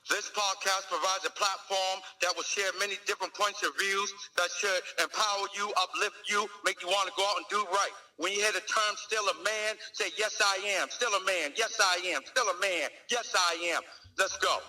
This podcast provides a platform that will share many different points of views that should empower you, uplift you, make you want to go out and do right. When you hear the term still a man, say, yes, I am. Still a man. Yes, I am. Still a man. Yes, I am. Let's go.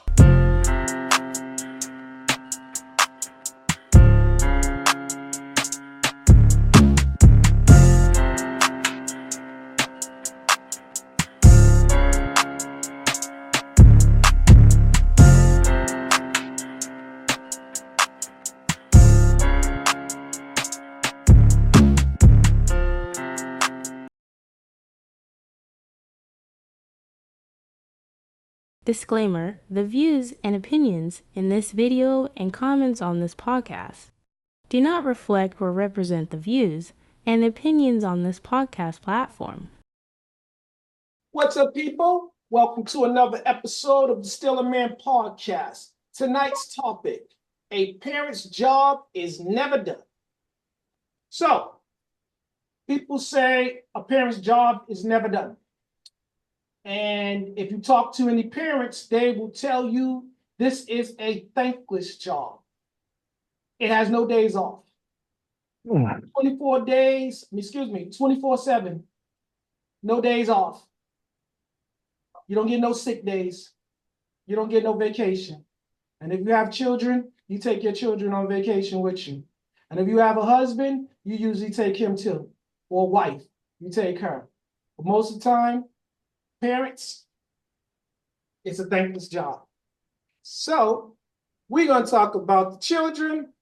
Disclaimer: the views and opinions in this video and comments on this podcast do not reflect or represent the views and opinions on this podcast platform. What's up, people? Welcome to another episode of the Still a Man podcast. Tonight's topic: a parent's job is never done. So, people say a parent's job is never done. And if you talk to any parents, they will tell you this is a thankless job. It has no days off. 24/7. No days off. You don't get no sick days. You don't get no vacation. And if you have children, you take your children on vacation with you. And if you have a husband, you usually take him too. Or wife, you take her. But most of the time, parents, it's a thankless job. So we're going to talk about the children,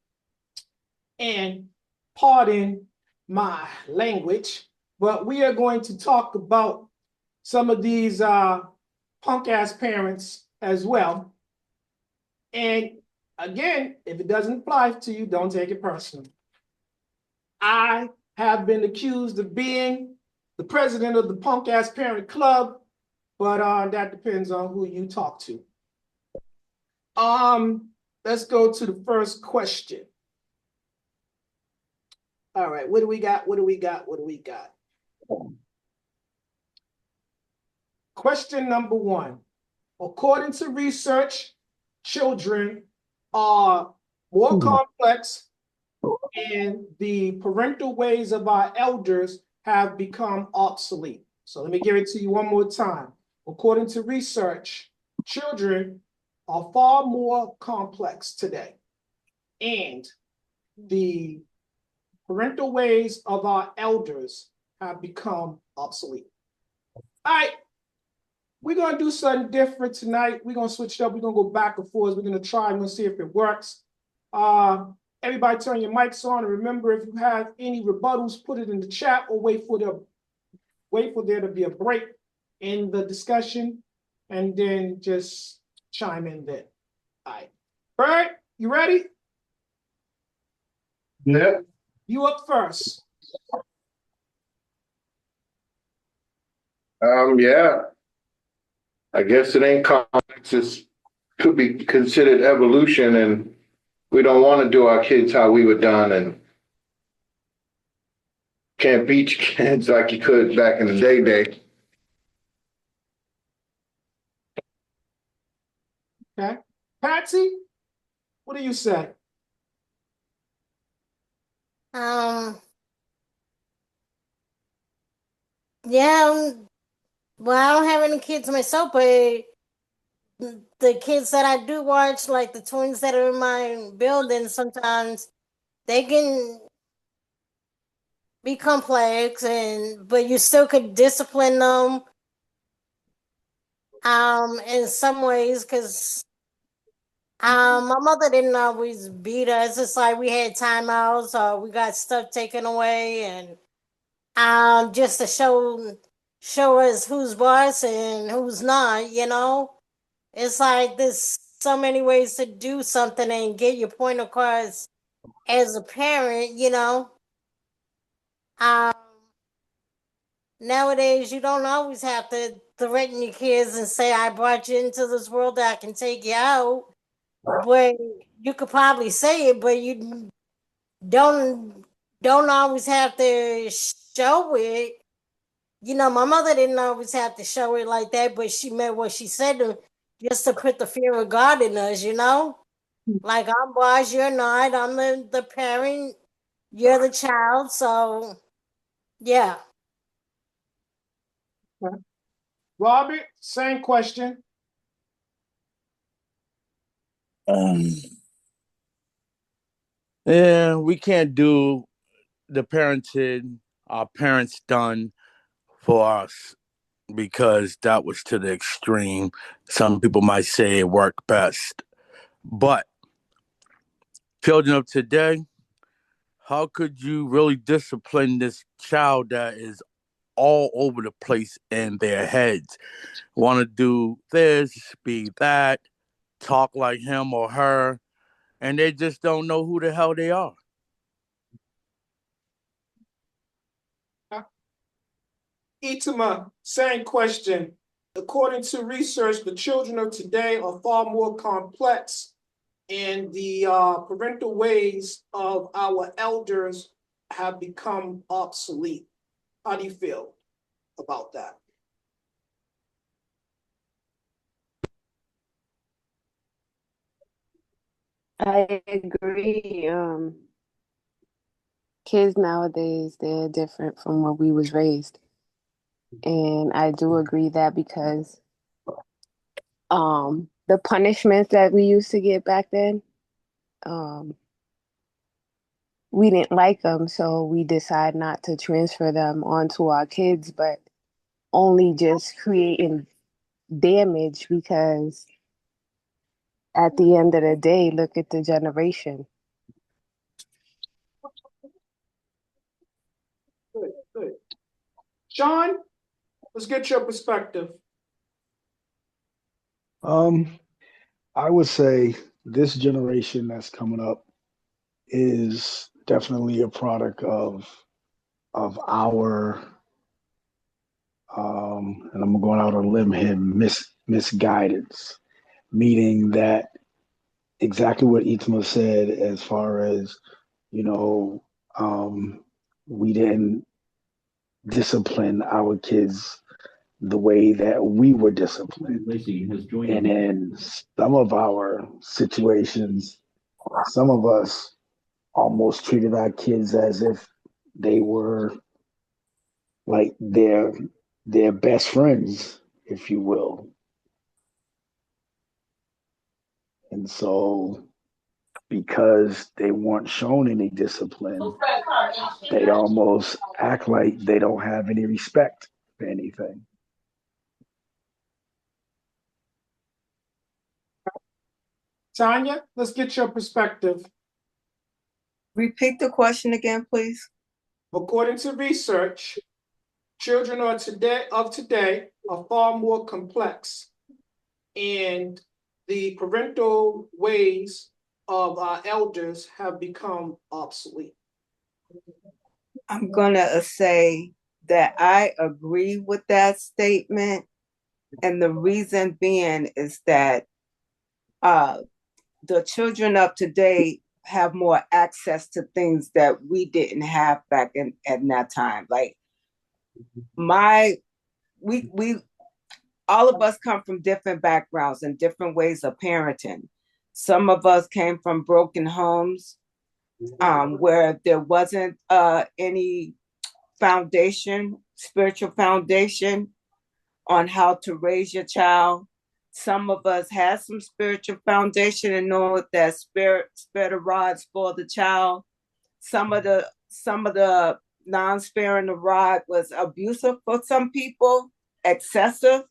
and pardon my language, but we are going to talk about some of these punk-ass parents as well. And again, if it doesn't apply to you, don't take it personal. I have been accused of being the president of the punk-ass parent club, but that depends on who you talk to. Let's go to the first question. All right, what do we got? Question number one. According to research, children are more complex and the parental ways of our elders have become obsolete. So let me give it to you one more time. According to research, children are far more complex today, and the parental ways of our elders have become obsolete. All right, we're going to do something different tonight. We're going to switch it up. We're going to go back and forth. We're going to try. We're going to see if it works. Everybody turn your mics on. And remember, if you have any rebuttals, put it in the chat or wait for there to be a break in the discussion, and then just chime in there. All right. Bert, you ready? Yeah. You up first. Yeah. I guess it ain't complex. It could be considered evolution, and we don't want to do our kids how we were done, and can't beat your kids like you could back in the day. Okay. Patsy, what do you say? Yeah, well, I don't have any kids myself, but the kids that I do watch, like the twins that are in my building, sometimes they can be complex, but you still could discipline them in some ways, because my mother didn't always beat us. It's like we had timeouts or we got stuff taken away, and just to show us who's boss and who's not, you know? It's like there's so many ways to do something and get your point across as a parent, you know? Nowadays, you don't always have to threaten your kids and say, I brought you into this world that I can take you out. But you could probably say it, but you don't always have to show it. You know, my mother didn't always have to show it like that, but she meant what she said. just to put the fear of God in us, you know? Like, I'm wise, you're not. I'm the parent, you're the child. So, yeah. Okay. Robert, same question. Um, yeah, we can't do the parenting our parents done for us because that was to the extreme. Some people might say it worked best. But children of today, how could you really discipline this child that is all over the place in their heads? Want to do this, be that, talk like him or her, and they just don't know who the hell they are. Itima, same question. According to research, the children of today are far more complex, and the parental ways of our elders have become obsolete. How do you feel about that? I agree. Kids nowadays, they're different from what we was raised. And I do agree that because the punishments that we used to get back then, um we didn't like them, so we decide not to transfer them onto our kids, but only just creating damage because at the end of the day, look at the generation. Good, good. Sean, let's get your perspective. Um, I would say this generation that's coming up is definitely a product of our and I'm going out on a limb here, misguidance, meaning that exactly what Itma said as far as, you know, we didn't discipline our kids the way that we were disciplined. And in some of our situations, some of us almost treated our kids as if they were like their best friends, if you will. And so because they weren't shown any discipline, they almost act like they don't have any respect for anything. Tanya, let's get your perspective. Repeat the question again, please. According to research, children of today are far more complex, and the parental ways of our elders have become obsolete. I'm going to say that I agree with that statement. And the reason being is that the children of today have more access to things that we didn't have back in at that time. Like we all of us come from different backgrounds and different ways of parenting. Some of us came from broken homes where there wasn't any foundation, spiritual foundation on how to raise your child. Some of us had some spiritual foundation and know that spirit a rod for the child. Some of the non-sparing the rod was abusive for some people, excessive.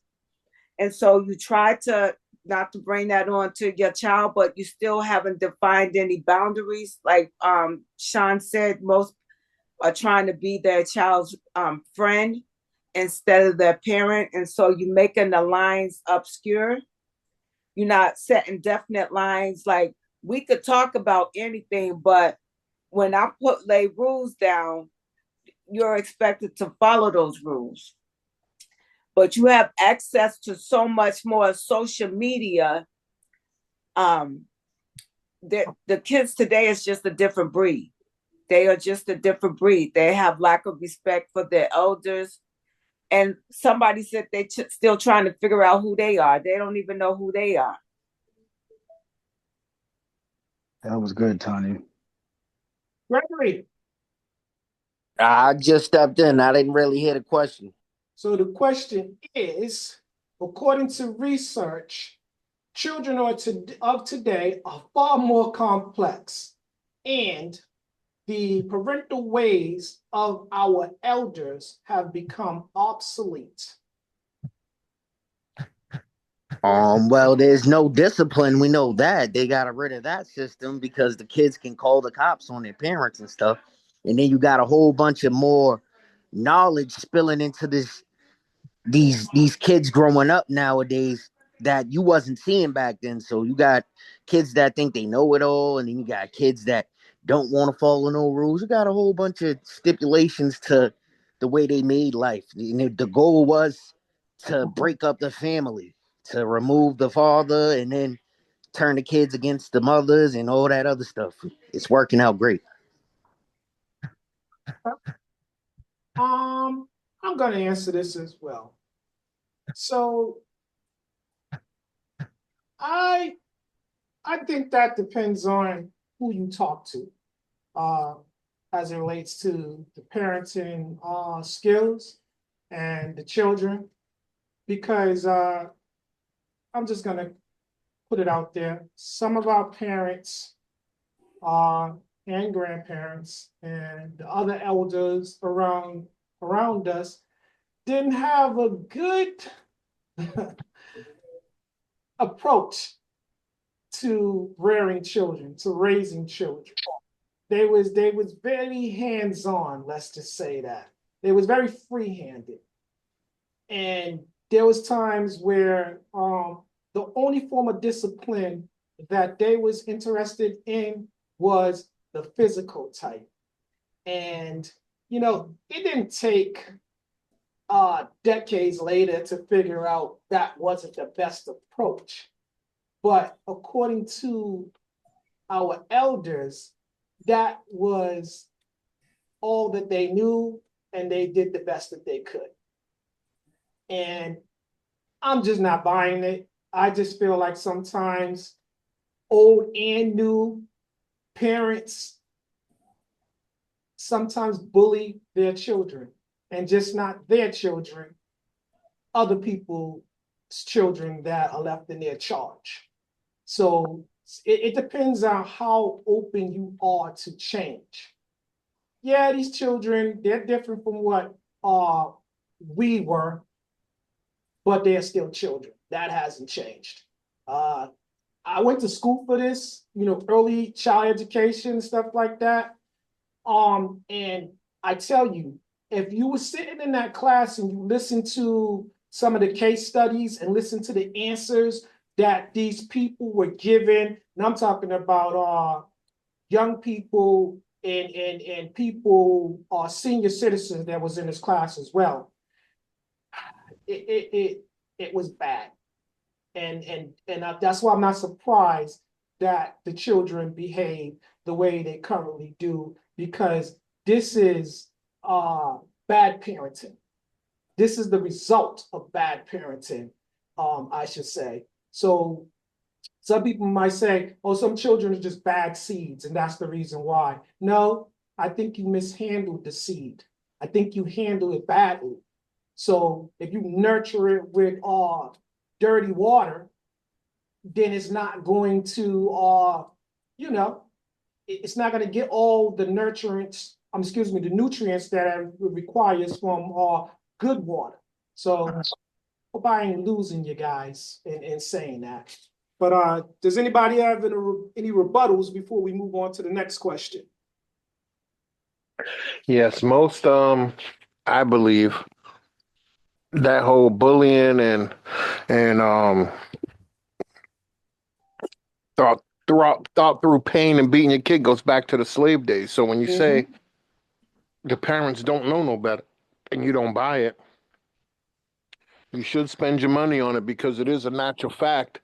And so you try to not to bring that on to your child, but you still haven't defined any boundaries. Like Sean said, most are trying to be their child's friend instead of their parent. And so you're making the lines obscure. You're not setting definite lines. Like we could talk about anything, but when I lay rules down, you're expected to follow those rules. But you have access to so much more social media. Um, the kids today is just a different breed. They are just a different breed. They have lack of respect for their elders, and somebody said they still trying to figure out who they are. They don't even know who they are. That was good, Tony. Gregory. I just stepped in. I didn't really hear the question. So the question is, according to research, children of today are far more complex, and the parental ways of our elders have become obsolete. Well, there's no discipline. We know that they got rid of that system because the kids can call the cops on their parents and stuff. And then you got a whole bunch of more knowledge spilling into these kids growing up nowadays that you wasn't seeing back then. So you got kids that think they know it all, and then you got kids that don't want to follow no rules. You got a whole bunch of stipulations to the way they made life. The goal was to break up the family, to remove the father, and then turn the kids against the mothers and all that other stuff. It's working out great. I'm going to answer this as well. So I think that depends on who you talk to, as it relates to the parenting skills and the children, because I'm just gonna put it out there. Some of our parents and grandparents and the other elders around us didn't have a good approach to rearing children, to raising children. They was very hands-on, let's just say that. They was very free-handed. And there was times where the only form of discipline that they was interested in was the physical type. And, it didn't take decades later to figure out that wasn't the best approach. But according to our elders, that was all that they knew, and they did the best that they could. And I'm just not buying it. I just feel like sometimes old and new parents sometimes bully their children, and just not their children, other people's children that are left in their charge. So it depends on how open you are to change. Yeah, these children, they're different from what we were, but they're still children. That hasn't changed. I went to school for this, early child education and stuff like that. And I tell you, if you were sitting in that class and you listen to some of the case studies and listen to the answers that these people were given, and I'm talking about young people and people, senior citizens that was in this class as well. It was bad, and that's why I'm not surprised that the children behave the way they currently do, because this is bad parenting. This is the result of bad parenting, I should say. So some people might say, oh, some children are just bad seeds, and that's the reason why. No, I think you mishandled the seed. I think you handled it badly. So if you nurture it with dirty water, then it's not going to, it's not going to get all the nutrients, the nutrients that it requires from good water. So hope I ain't losing you guys in saying that. But does anybody have any rebuttals before we move on to the next question? Yes, most I believe that whole bullying and thought through pain and beating your kid goes back to the slave days. So when you say the parents don't know no better and you don't buy it, you should spend your money on it, because it is a natural fact.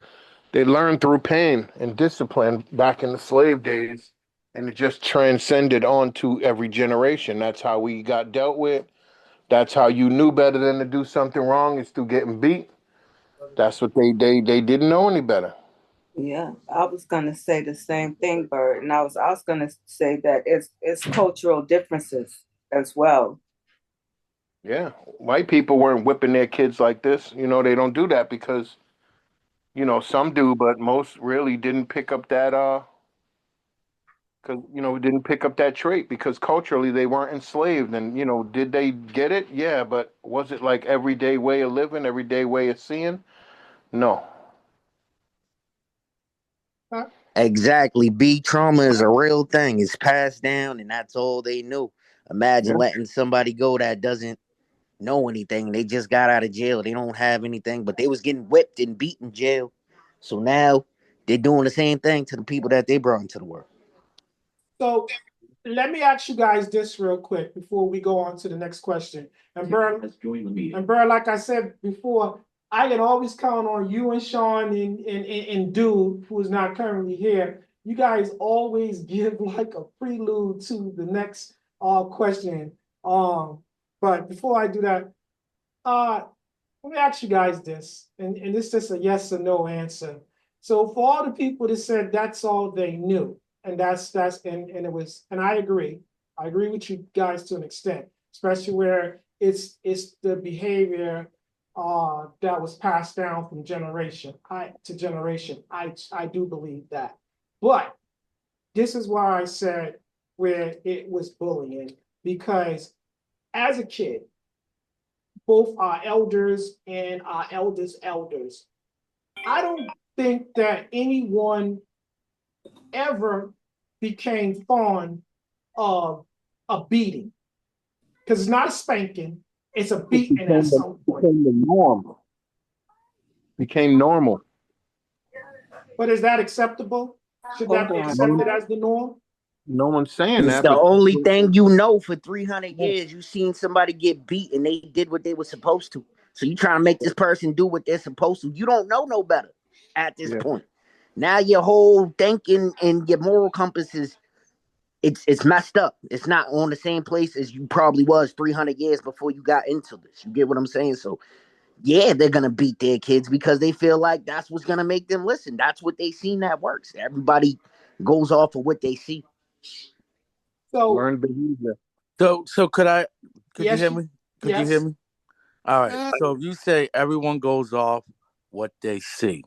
They learned through pain and discipline back in the slave days, and it just transcended on to every generation. That's how we got dealt with. That's how you knew better than to do something wrong is through getting beat. That's what they didn't know any better. Yeah, I was gonna say the same thing, Bert, and I was gonna say that it's cultural differences as well. Yeah, white people weren't whipping their kids like this. They don't do that because some do, but most really didn't pick up that because didn't pick up that trait because culturally they weren't enslaved. And did they get it? Yeah, but was it like everyday way of living, everyday way of seeing? No. Huh? Exactly. B trauma is a real thing. It's passed down, and that's all they knew. Imagine Yeah. letting somebody go that doesn't know anything. They just got out of jail. They don't have anything, but they was getting whipped and beat in jail. So now they're doing the same thing to the people that they brought into the world. So let me ask you guys this real quick before we go on to the next question. And Burr, like I said before, I can always count on you and Sean and Dude, who is not currently here. You guys always give like a prelude to the next question. But before I do that, uh, let me ask you guys this, and this is just a yes or no answer. So for all the people that said that's all they knew, and and it was, and I agree. I agree with you guys to an extent, especially where it's the behavior that was passed down from generation to generation. I do believe that. But this is why I said where it was bullying, because as a kid, both our elders and our elders' elders. I don't think that anyone ever became fond of a beating because it's not a spanking, it's a It beating at some point. became the norm. Became normal. But is that acceptable? Should Hold that be on. accepted as the norm? No one's saying It's that, the but only thing you know for 300 years. You seen somebody get beat and they did what they were supposed to. So you trying to make this person do what they're supposed to. You don't know no better at this yeah. point. Now your whole thinking and your moral compass is it's messed up. It's not on the same place as you probably was 300 years before you got into this. You get what I'm saying? So yeah, they're gonna beat their kids because they feel like that's what's gonna make them listen. That's what they seen that works. Everybody goes off of what they see. So Learned behavior. So could you yes, hear me? Could you hear yes. me? All right. Mm, So if you say everyone goes off what they see,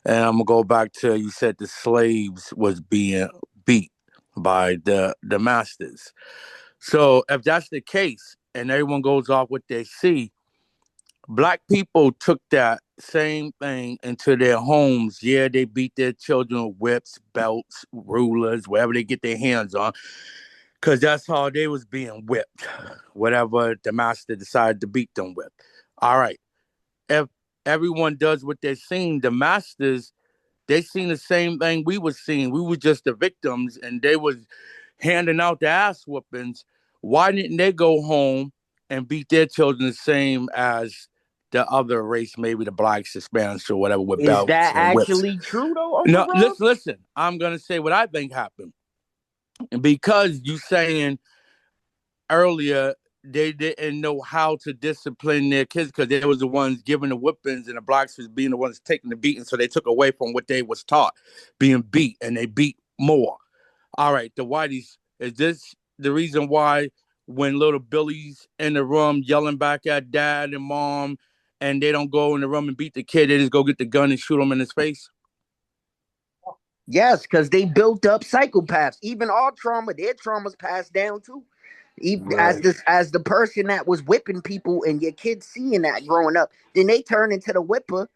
and I'm gonna go back to you said the slaves was being beat by the masters. So if that's the case, and everyone goes off what they see, black people took that same thing into their homes. Yeah, they beat their children with whips, belts, rulers, whatever they get their hands on, because that's how they was being whipped, whatever the master decided to beat them with. All right. If everyone does what they're seeing, the masters, they seen the same thing we was seeing. We were just the victims, and they was handing out the ass whoopings. Why didn't they go home and beat their children the same as the other race, maybe the blacks, Hispanics, or whatever, with Is belts that and whips? actually true though, Uncle No, Rob? listen. I'm gonna say what I think happened, because you saying earlier they didn't know how to discipline their kids because they was the ones giving the whippings and the blacks was being the ones taking the beating, so they took away from what they was taught, being beat, and they beat more. All right, the whiteys, is this the reason why when little Billy's in the room yelling back at dad and mom, and they don't go in the room and beat the kid, they just go get the gun and shoot him in his face? Yes, because they built up psychopaths. Even our trauma, their trauma's passed down too. Even Right. as the person that was whipping people and your kids seeing that growing up, then they turn into the whipper,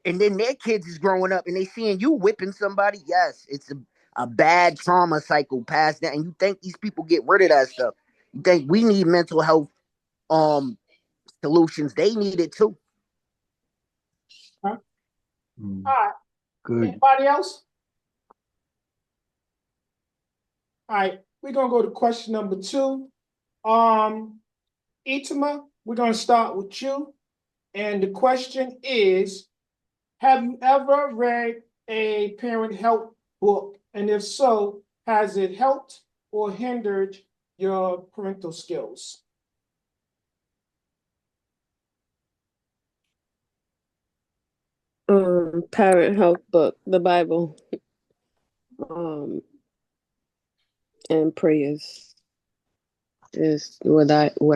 and then their kids is growing up and they seeing you whipping somebody. Yes, it's a bad trauma cycle passed down. And you think these people get rid of that stuff. You think we need mental health um solutions. They need it too. Huh? Mm, All right. good. Anybody else? All right. We're gonna go to question number 2. Itima, we're gonna start with you. And the question is, have you ever read a parent help book? And if so, has it helped or hindered your parental skills? Parent Health Book, the Bible, and prayers is what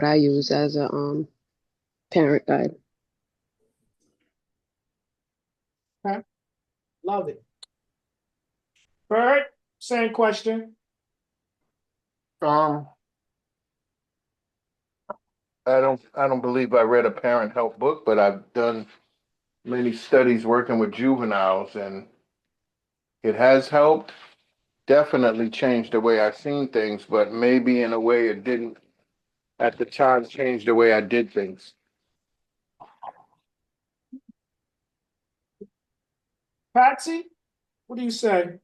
I use as a parent guide. Okay. Love it. Bird, same question. Um, I don't believe I read a parent help book, but I've done many studies working with juveniles, and it has helped. Definitely changed the way I've seen things, but maybe in a way it didn't at the time change the way I did things. Patsy, what do you say?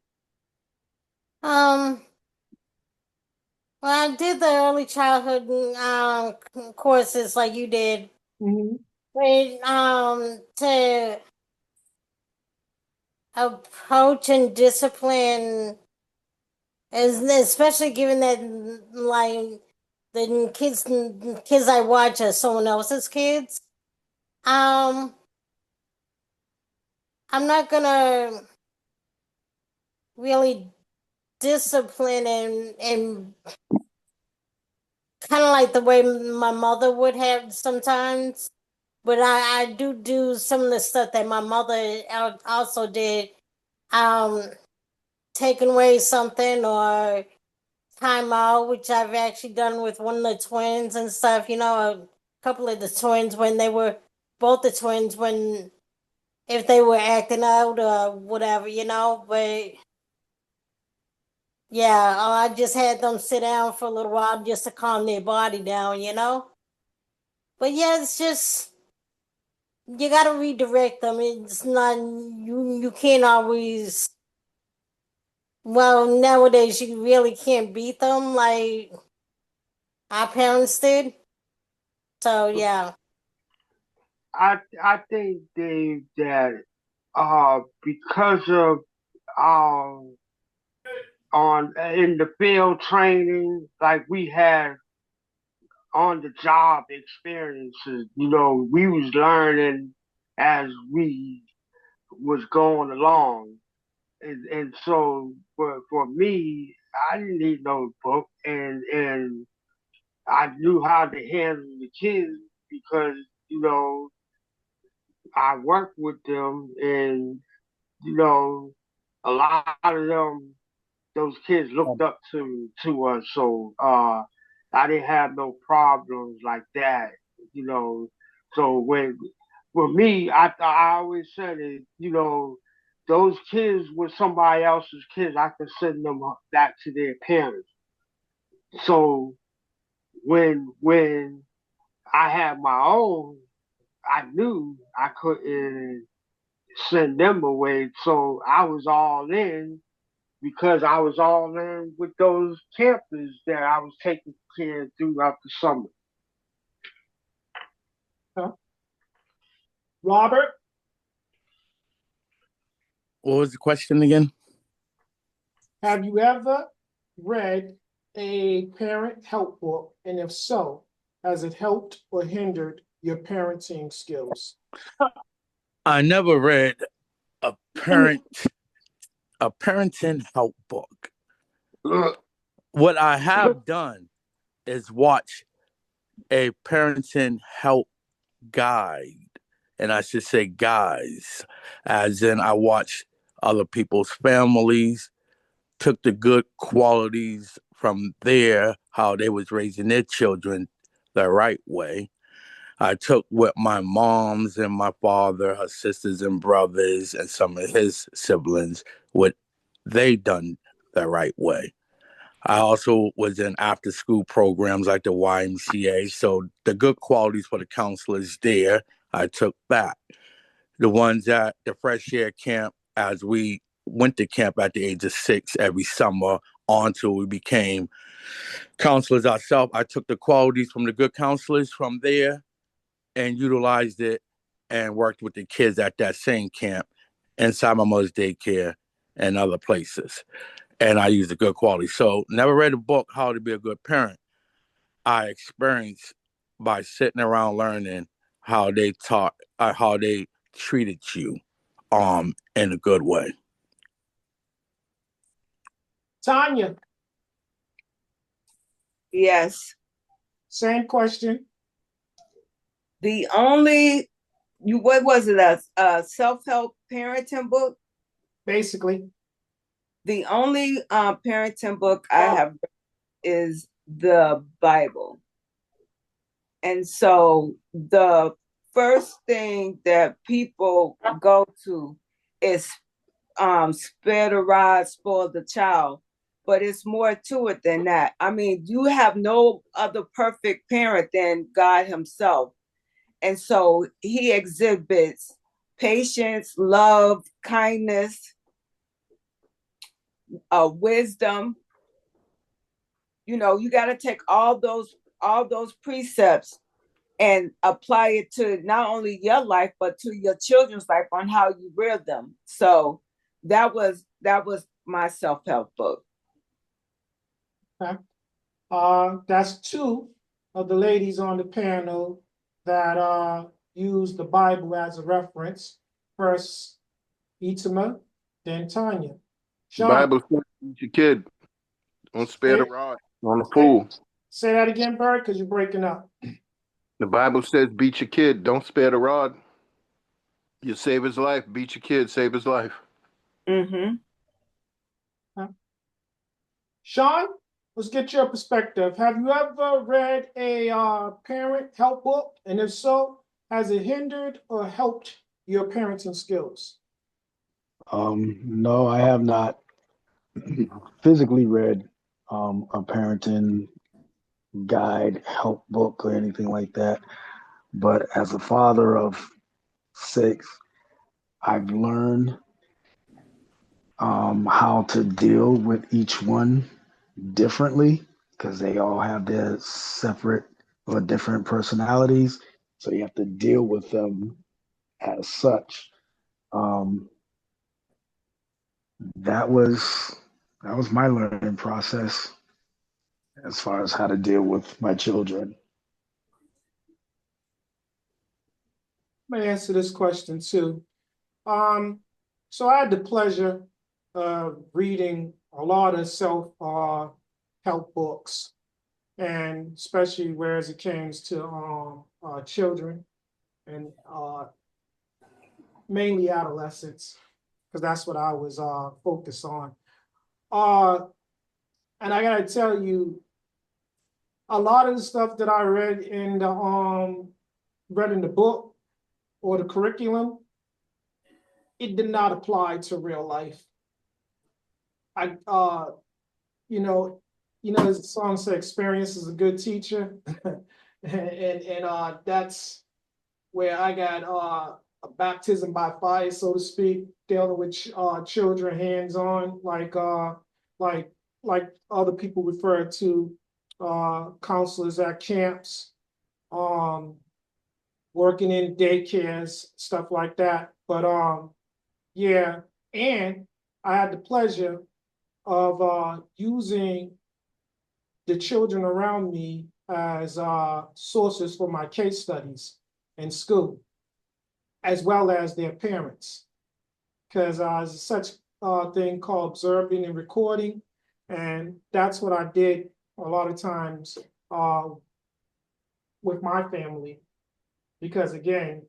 Well, I did the early childhood courses like you did. Mm-hmm. But to approach and discipline, especially given that like the kids I watch are someone else's kids. Um, I'm not gonna really discipline and kind of like the way my mother would have sometimes. But I do some of the stuff that my mother also did. Um, Taking away something or time out, which I've actually done with one of the twins and stuff. You know, a couple of the twins when they were both the twins when if they were acting out or whatever, you know. But yeah, I just had them sit down for a little while just to calm their body down, you know. But yeah, it's just you got to redirect them. It's not you can't always. Well, nowadays you really can't beat them like our parents did. So yeah. I think, Dave, that because of on in the field training, like we had on the job experiences, we was learning as we was going along. And so for me, I didn't need no book, and I knew how to handle the kids because, you know, I worked with them, and you know, a lot of them, those kids looked up to us. So I didn't have no problems like that, you know. So when for me, I always said it, those kids were somebody else's kids. I could send them back to their parents. So when I had my own, I knew I couldn't send them away. So I was all in because I was all in with those campers that I was taking care of throughout the summer. Huh? Robert, What was the question again? have you ever read a parent help book? And if so, has it helped or hindered your parenting skills? I never read a parent a parenting help book. What I have done is watch a parenting help guide, and I should say guys, as in I watched other people's families, took the good qualities from there, how they was raising their children the right way. I took what my mom's and my father, her sisters and brothers, and some of his siblings, what they done the right way. I also was in after school programs like the YMCA. So the good qualities for the counselors there, I took back. The ones at the fresh air camp, as we went to camp at the age of 6 every summer until we became counselors ourselves, I took the qualities from the good counselors from there and utilized it and worked with the kids at that same camp inside my mother's daycare and other places. And I used a good quality. So never read a book, How to Be a Good Parent. I experienced by sitting around learning how they taught, how they treated you in a good way. Tanya, Yes. same question. The only what was it, a self-help parenting book? Basically. The only parenting book I have read is the Bible. And so the first thing that people go to is spare the rod, spoil the child. But it's more to it than that. I mean, you have no other perfect parent than God himself. And so he exhibits patience, love, kindness, wisdom. You know, you got to take all those precepts and apply it to not only your life but to your children's life on how you rear them. So that was my self-help book. Okay. That's two of the ladies on the panel that use the Bible as a reference. First, Itima, then Tanya. The Sean, Bible says beat your kid. Don't spare the say, rod on the fool. say that again, Bert, because you're breaking up. The Bible says beat your kid. Don't spare the rod. You save his life. Beat your kid. Save his life. Mm-hmm. Sean, let's get your perspective. Have you ever read a parent help book? And if so, has it hindered or helped your parenting skills? No, I have not physically read a parenting guide, help book, or anything like that. But as a father of six, I've learned how to deal with each one differently because they all have their separate or different personalities. So you have to deal with them as such. Um, that was my learning process as far as how to deal with my children. Let me answer this question too. So I had the pleasure of reading a lot of self help books, and especially whereas it came to children and mainly adolescents, because that's what I was focused on. Uh, and I gotta tell you, a lot of the stuff that I read in the book or the curriculum, it did not apply to real life. I you know, as the song said, experience is a good teacher. and that's where I got a baptism by fire, so to speak, dealing with children hands-on, like other people refer to counselors at camps, um, working in daycares, stuff like that. But yeah, and I had the pleasure of using the children around me as sources for my case studies in school, as well as their parents, because there's such a thing called observing and recording, and that's what I did a lot of times with my family, because again,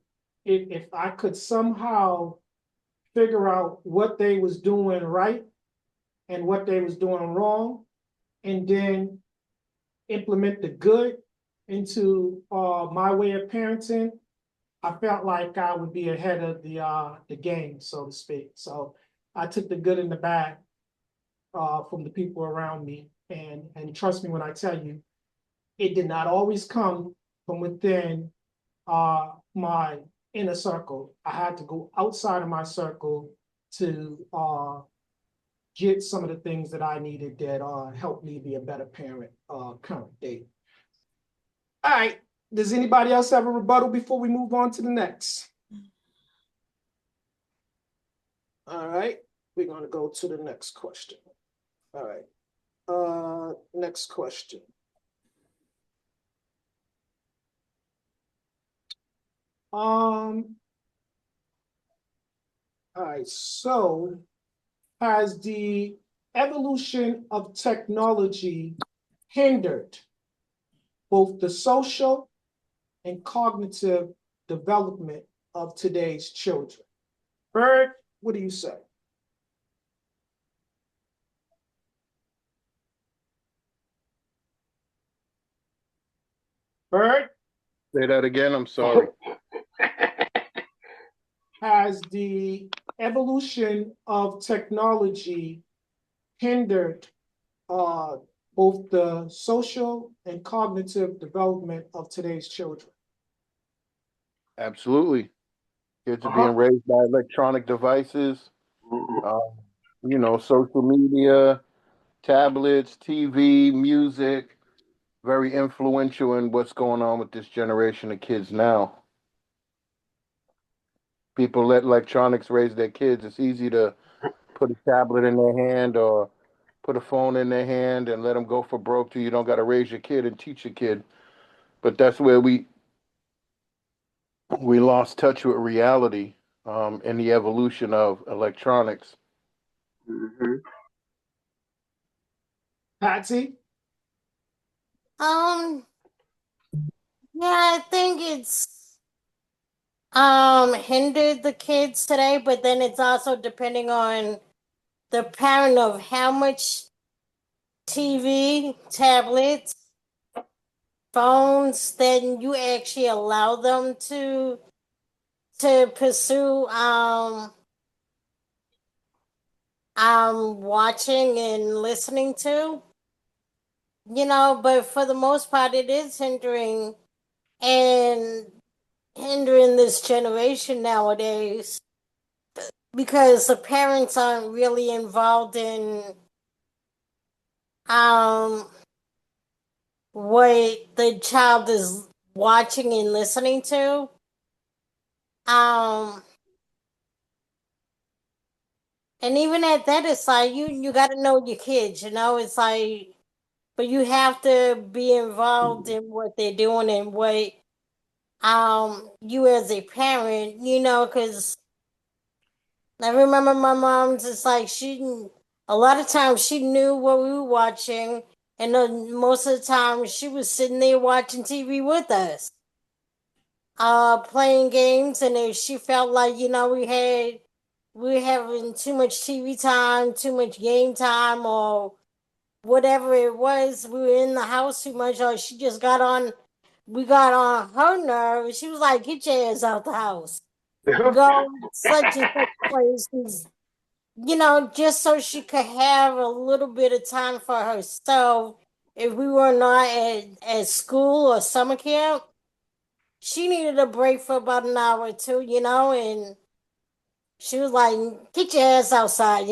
if I could somehow figure out what they was doing right and what they was doing wrong, and then implement the good into my way of parenting, I felt like I would be ahead of the game, so to speak. So I took the good and the bad from the people around me, and trust me when I tell you, it did not always come from within my inner circle. I had to go outside of my circle to get some of the things that I needed that helped me be a better parent current day. All right. Does anybody else have a rebuttal before we move on to the next? All right. We're going to go to the next question. All right. Next question. Um, All right, so has the evolution of technology hindered both the social and cognitive development of today's children? Bird, what do you say? Bird, Say that again. I'm sorry. has the evolution of technology hindered uh, both the social and cognitive development of today's children? Absolutely. Kids are Uh-huh. being raised by electronic devices, social media, tablets, TV, music, very influential in what's going on with this generation of kids now. People let electronics raise their kids. It's easy to put a tablet in their hand or put a phone in their hand and let them go for broke till you don't got to raise your kid and teach your kid. But that's where we lost touch with reality in the evolution of electronics. Mm-hmm. Patsy? Um, yeah, I think it's hindered the kids today, but then it's also depending on the parent of how much TV, tablets, phones, then you actually allow them to pursue watching and listening to. But for the most part it is and hindering this generation nowadays because the parents aren't really involved in um what the child is watching and listening to. Um and even at that it's like you gotta know your kids, it's like but you have to be involved in what they're doing and what you as a parent, because I remember my mom just like a lot of times she knew what we were watching, and most of the time she was sitting there watching TV with us, playing games, and if she felt like we were having too much TV time, too much game time, or whatever it was, we were in the house too much, or she just we got on her nerves. She was like, "Get your ass out the house. Go such and such places." Just so she could have a little bit of time for herself. If we were not at school or summer camp, she needed a break for about an hour or two, and she was like, "Get your ass outside."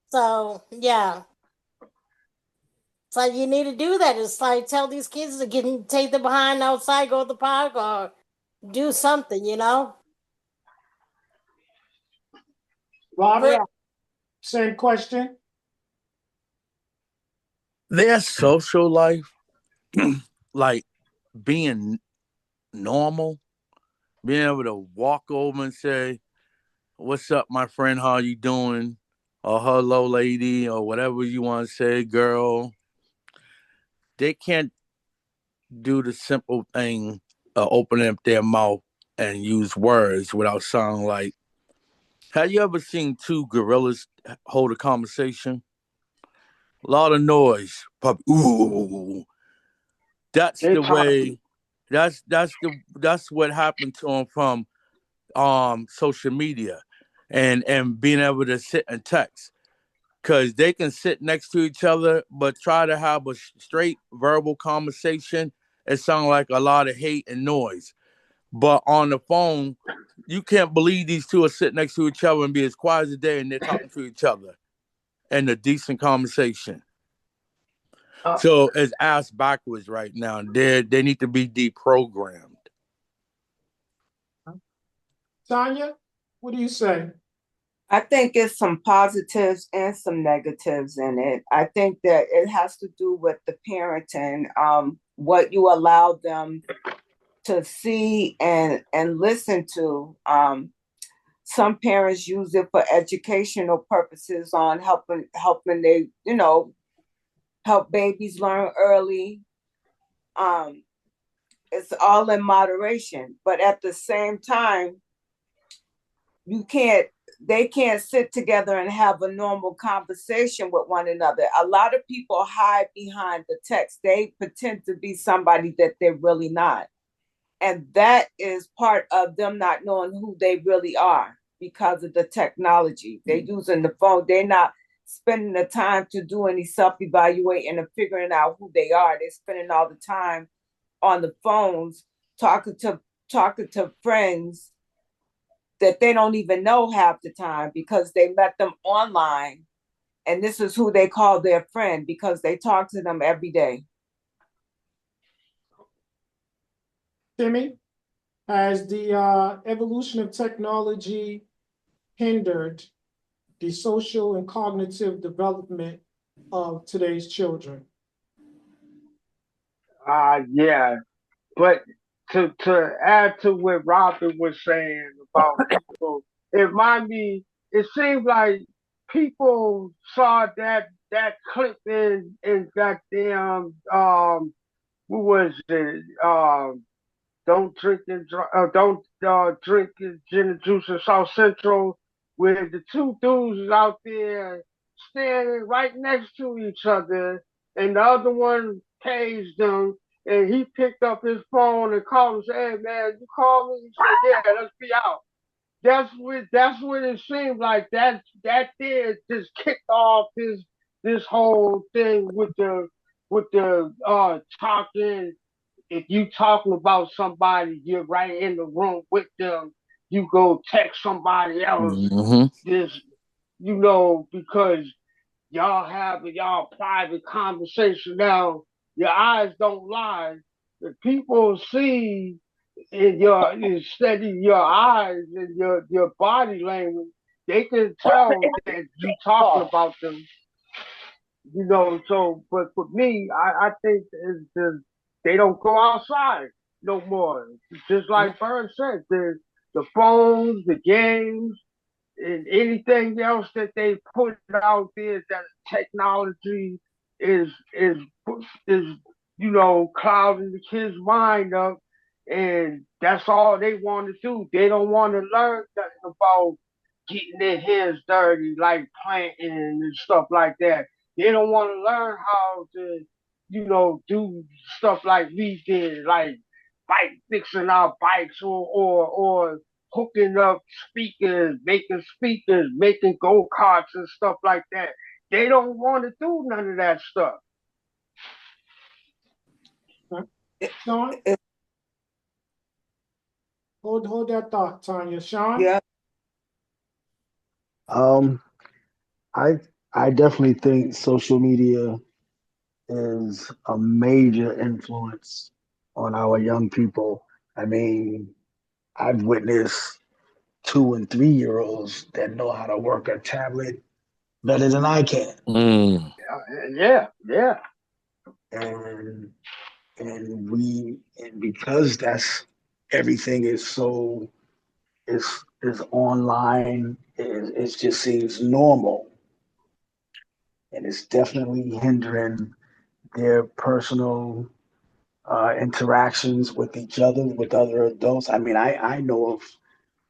So, yeah. It's like you need to do that. It's like tell these kids to take them behind outside, go to the park, or do something. Robert, Yeah. same question. Their social life, like being normal, being able to walk over and say, "What's up, my friend? How you doing?" or "Hello, lady," or whatever you want to say, "Girl." They can't do the simple thing of opening up their mouth and use words without sounding like. Have you ever seen two gorillas hold a conversation? A lot of noise. Ooh, that's They the talk. way. That's what happened to them from social media, and being able to sit and text because they can sit next to each other but try to have a straight verbal conversation. It sounds like a lot of hate and noise. But on the phone, you can't believe these two are sitting next to each other and be as quiet as a day and they're talking to each other in a decent conversation. Uh, So it's ass backwards right now. They need to be deprogrammed. Tanya, what do you say? I think it's some positives and some negatives in it. I think that it has to do with the parenting, what you allow them to see and listen to. some parents use it for educational purposes on helping they, help babies learn early. Um, it's all in moderation, but at the same time, you can't they can't sit together and have a normal conversation with one another. A lot of people hide behind the text. They pretend to be somebody that they're really not. And that is part of them not knowing who they really are because of the technology. They're using the phone. They're not spending the time to do any self-evaluating and figuring out who they are. They're spending all the time on the phones talking to friends that they don't even know half the time because they met them online, and this is who they call their friend because they talk to them every day. Timmy, has the evolution of technology hindered the social and cognitive development of today's children? Yeah, but to add to what Robert was saying about people, it remind me. It seems like people saw that clip in goddamn who was it don't drink gin and juice in South Central, where the two dudes is out there standing right next to each other, and the other one paged them, and he picked up his phone and called and said, "Hey man, you call me?" He said, "Yeah, let's be out." That's what it seemed like. That there just kicked off this whole thing with the talking. If you talking about somebody, you're right in the room with them. You go text somebody else. Mm-hmm. This, because y'all have y'all private conversation now. Your eyes don't lie. The people see in steady your eyes and your body language. They can tell that you talking about them. So but for me, I think they don't go outside no more. Just like Bird said, the phones, the games, and anything else that they put out there that technology is is is clouding the kids' mind up, and that's all they want to do. They don't want to learn nothing about getting their hands dirty, like planting and stuff like that. They don't want to learn how to, do stuff like we did, like bike fixing our bikes or hooking up speakers, making go karts and stuff like that. They don't want to do none of that stuff. Sean, hold that thought, Tanya. Sean? Yeah. Um, I I definitely think social media is a major influence on our young people. I mean, I've witnessed 2 and 3 year olds that know how to work a tablet better than I can. Mm. Yeah. And and because that's everything is so is online, it just seems normal. And it's definitely hindering their personal interactions with each other, with other adults. I mean, I know of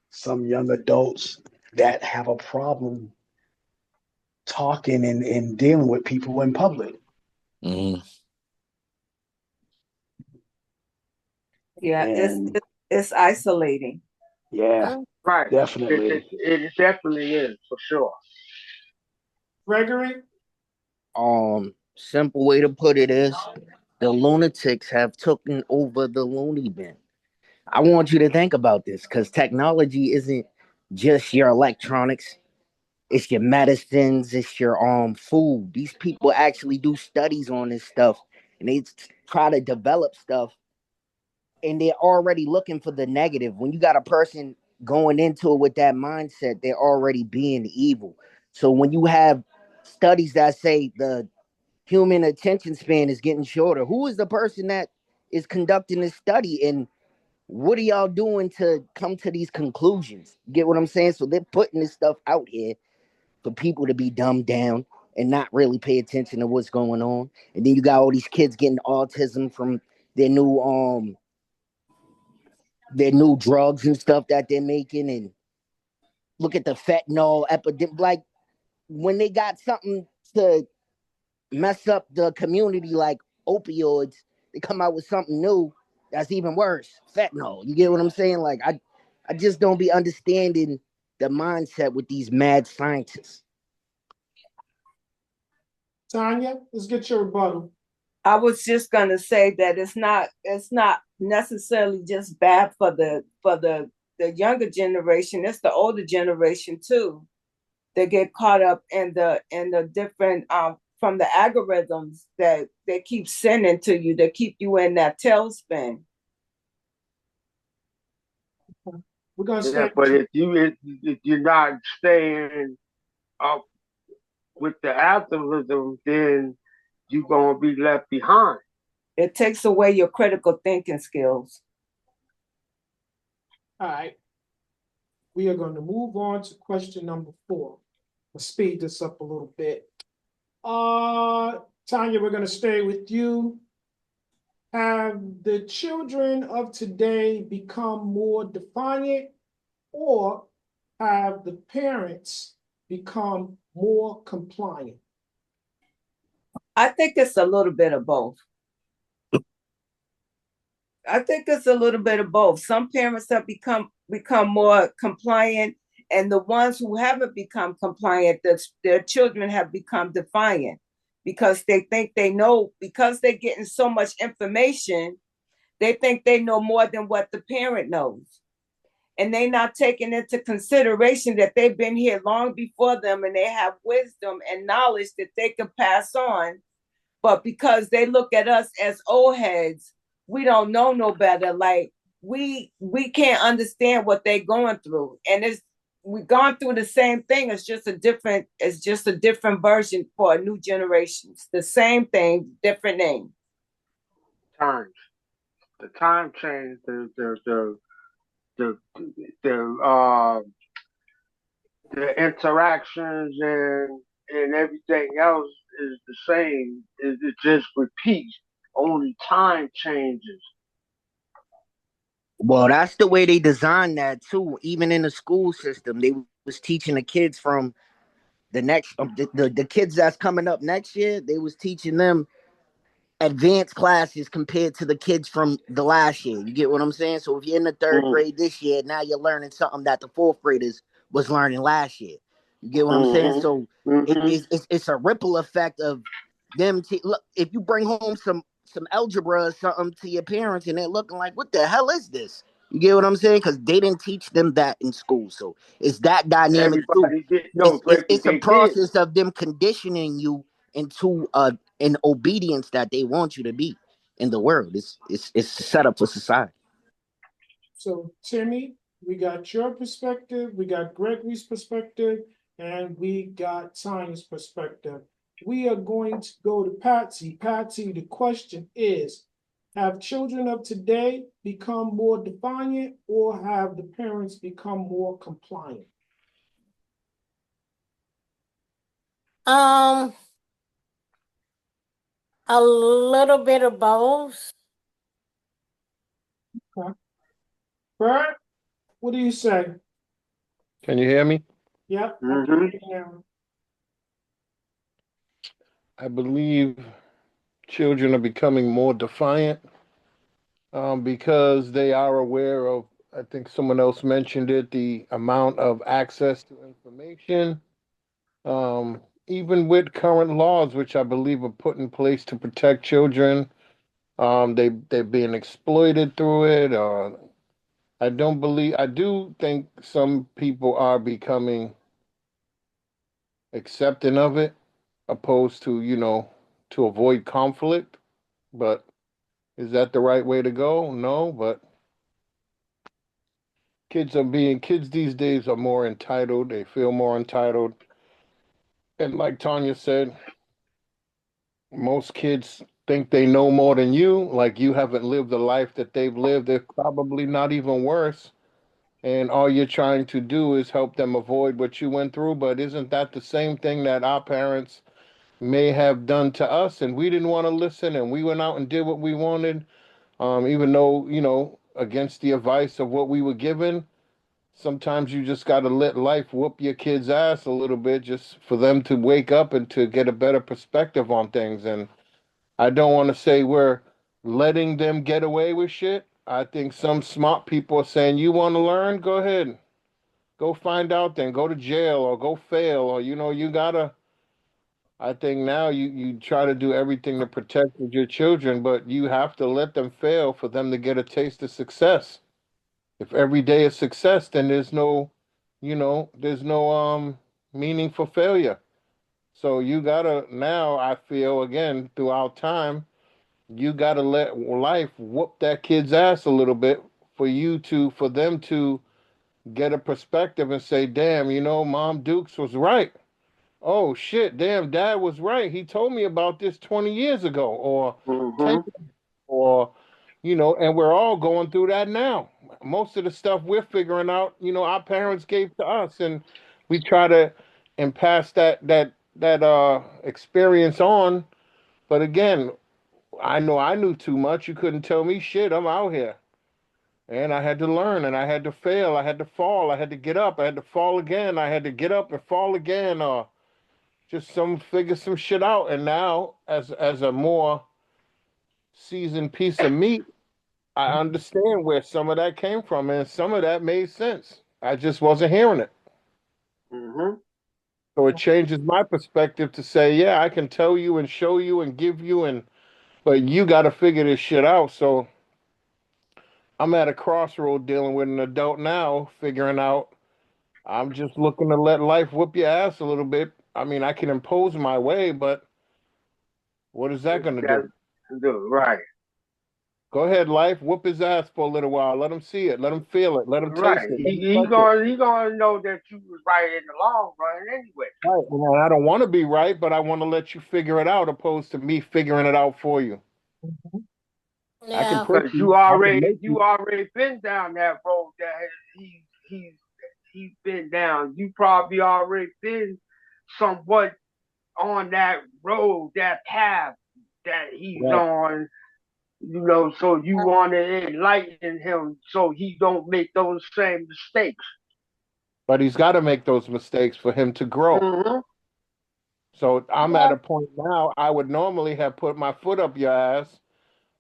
some young adults that have a problem talking and dealing with people in public. Mm. Yeah, And it's isolating. yeah, Right. It, definitely. it definitely is for sure. Gregory? Simple way to put it is the lunatics have taken over the loony bin. I want you to think about this because technology isn't just your electronics, it's your medicines, it's your food. These people actually do studies on this stuff and they try to develop stuff, and they're already looking for the negative. When you got a person going into it with that mindset, they're already being evil. So when you have studies that say the human attention span is getting shorter, who is the person that is conducting this study? And What are y'all doing to come to these conclusions? You get what I'm saying? So they're putting this stuff out here for people to be dumbed down and not really pay attention to what's going on. And then you got all these kids getting autism from their new drugs and stuff that they're making. And look at the fentanyl epidemic. Like when they got something to mess up the community like opioids, they come out with something new that's even worse. Fentanyl. You get what I'm saying? Like I just don't be understanding the mindset with these mad scientists. Tanya, let's get your rebuttal. I was just gonna say that it's not necessarily just bad for the younger generation. It's the older generation too. They get caught up in the different from the algorithms that they keep sending to you. They keep you in that tailspin. We're gonna Yeah, stay. but if you're not staying up with the algorithm, then you're gonna be left behind. It takes away your critical thinking skills. All right. We are going to move on to question number 4. Let's speed this up a little bit. Tanya, we're going to stay with you. Have the children of today become more defiant, or have the parents become more compliant? I think it's a little bit of both. I think it's a little bit of both. Some parents have become more compliant, and the ones who haven't become compliant, their children have become defiant because they think they know, because they're getting so much information, they think they know more than what the parent knows. And they're not taking into consideration that they've been here long before them and they have wisdom and knowledge that they can pass on, but because they look at us as old heads, we don't know no better. Like we can't understand what they're going through, and we've gone through the same thing. It's just a different version for a new generation. It's the same thing, different name. Times, the time change, the the uh the interactions and everything else is the same. It just repeats. Only time changes. Well, that's the way they designed that too. Even in the school system, they was teaching the kids from the kids that's coming up next year. They was teaching them advanced classes compared to the kids from the last year. You get what I'm saying? So if you're in the third Mm, grade this year, now you're learning something that the fourth graders was learning last year. You get what I'm saying? mm-hmm, So mm-hmm. it's a ripple effect of them. Look, if you bring home some algebra or something to your parents and they're looking like, what the hell is this? You get what I'm saying? Because they didn't teach them that in school. So it's that dynamic too. Everybody get no It's, it's, break it. it's a They did. process of them conditioning you into an obedience that they want you to be in the world. It's set up for society. So, Timmy, we got your perspective, we got Gregory's perspective, and we got Tanya's perspective. We are going to go to Patsy. Patsy, the question is, have children of today become more defiant, or have the parents become more compliant? Um, a little bit of both. Okay. Bert, what do you say? Can you hear me? Yep, I can Mm-hmm. hear you now. I believe children are becoming more defiant because they are aware of, I think someone else mentioned it, the amount of access to information. Even with current laws, which I believe are put in place to protect children, they're being exploited through it. I do think some people are becoming accepting of it, opposed to, to avoid conflict. But is that the right way to go? No, but kids these days are more entitled. They feel more entitled. And like Tanya said, most kids think they know more than you, like you haven't lived the life that they've lived, they're probably not even worse. And all you're trying to do is help them avoid what you went through. But isn't that the same thing that our parents may have done to us? And we didn't want to listen and we went out and did what we wanted, even though, against the advice of what we were given. Sometimes you just got to let life whoop your kid's ass a little bit just for them to wake up and to get a better perspective on things. And I don't want to say we're letting them get away with shit. I think some smart people are saying, you want to learn? Go ahead. Go find out then. Go to jail or go fail. Or, you got to. I think now you try to do everything to protect your children, but you have to let them fail for them to get a taste of success. If every day is success, then there's no meaning for failure. So you gotta now, I feel again throughout time, you gotta let life whoop that kid's ass a little bit for them to get a perspective and say, damn, Mom Dukes was right. Oh shit, damn, Dad was right. He told me about this 20 years ago or 10 Mm-hmm. or and we're all going through that now. Most of the stuff we're figuring out, our parents gave to us, and we try to and pass that experience on. But again, I know I knew too much. You couldn't tell me shit. I'm out here. And I had to learn and I had to fail. I had to fall. I had to get up. I had to fall again. I had to get up and fall again or just figure some shit out. And now as a more seasoned piece of meat, I understand where some of that came from, and some of that made sense. I just wasn't hearing it. Mm-hmm. So it changes my perspective to say, yeah, I can tell you and show you and give you, but you got to figure this shit out. So I'm at a crossroad dealing with an adult now, figuring out I'm just looking to let life whoop your ass a little bit. I mean, I can impose my way, but what is that going to do? That's right. Go ahead, life, whoop his ass for a little while. Let him see it. Let him feel it. Let him Right. taste it. Let He him he touch it. gonna he gonna know that you was right in the long run anyway. Right. And I don't want to be right, but I want to let you figure it out opposed to me figuring it out for you. I can Yeah. push Cause you. I can make you you. already been down that road that he he's he's been down. You probably already been somewhat on that road, that path that he's Right. on. So you want to enlighten him so he don't make those same mistakes. But he's got to make those mistakes for him to grow. Mm-hmm. So I'm at Yeah. a point now, I would normally have put my foot up your ass,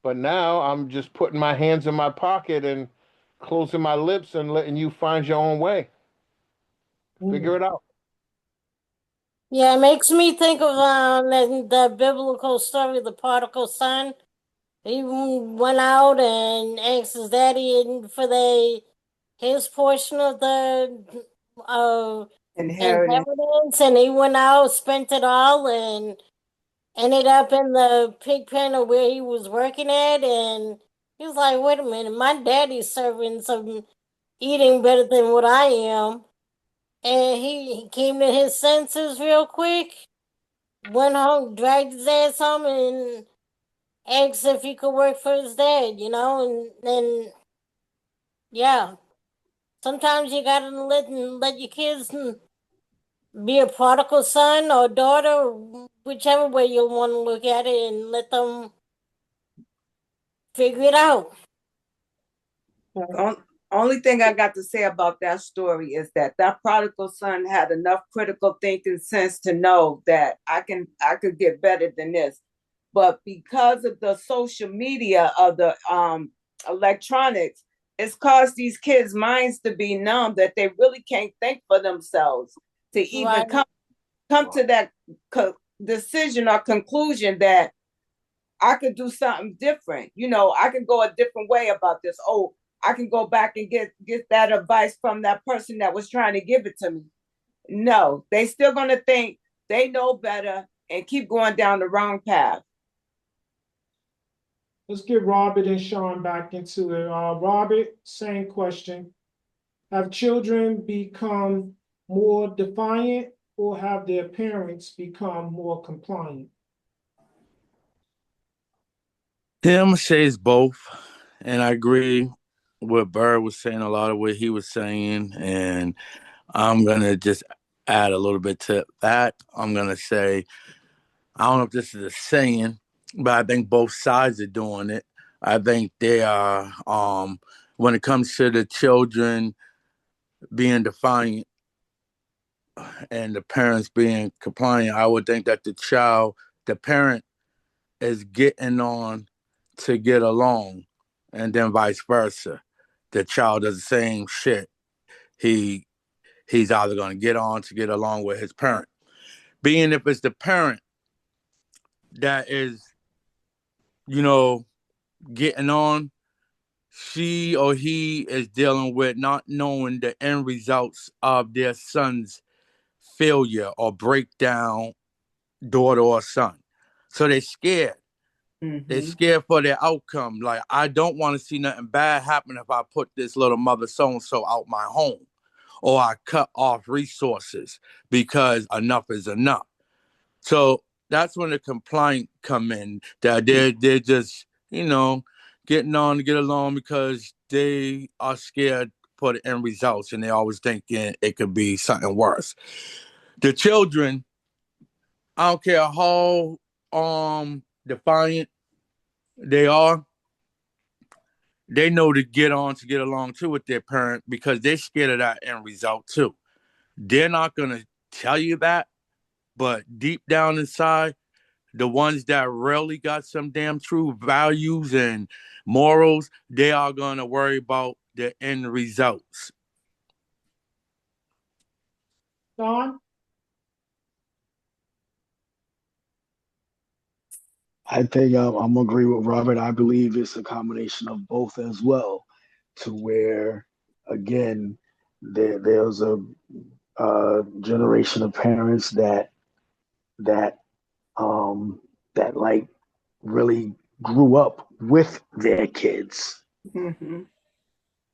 but now I'm just putting my hands in my pocket and closing my lips and letting you find your own way. Figure it out. Yeah, it makes me think of the biblical story of the prodigal son. He went out and asked his daddy for his portion of the uh, Inheritance. inheritance, and he went out, spent it all, and ended up in the pig pen of where he was working at. And he was like, "Wait a minute, my daddy's serving some eating better than what I am." And he came to his senses real quick, went home, dragged his ass home, and asked if he could work for his dad, and then yeah, sometimes you gotta let your kids be a prodigal son or daughter, whichever way you want to look at it, and let them figure it out. Only thing I got to say about that story is that prodigal son had enough critical thinking sense to know that I could get better than this. But because of the social media of the electronics, it's caused these kids' minds to be numb that they really can't think for themselves to even Right. come to that decision or conclusion that I could do something different. I can go a different way about this. Oh, I can go back and get that advice from that person that was trying to give it to me. No, they still gonna think they know better and keep going down the wrong path. Let's get Robert and Sean back into it. Robert, same question. Have children become more defiant or have their parents become more compliant? Him says both, and I agree with Bird was saying a lot of what he was saying, and I'm gonna just add a little bit to that. I'm gonna say I don't know if this is a saying, but I think both sides are doing it. I think they are when it comes to the children being defiant and the parents being compliant, I would think that the parent is getting on to get along, and then vice versa. The child does the same shit. He he's either going to get on to get along with his parent. Being if it's the parent that is, you know, getting on, she or he is dealing with not knowing the end results of their son's failure or breakdown, daughter or son. So they're scared. They're scared for their outcome. Like, I don't want to see nothing bad happen if I put this little mother so and so out my home, or I cut off resources because enough is enough. So that's when the complaint come in that they're just, getting on to get along because they are scared for the end results and they always thinking it could be something worse. The children, I don't care how defiant they are, they know to get on to get along too with their parent because they're scared of that end result too. They're not gonna tell you that, but deep down inside, the ones that really got some damn true values and morals, they are gonna worry about the end results. Don? I think I'm gonna agree with Robert. I believe it's a combination of both as well, to where again there's a generation of parents that um, that like really grew up with their kids, Mm-hmm.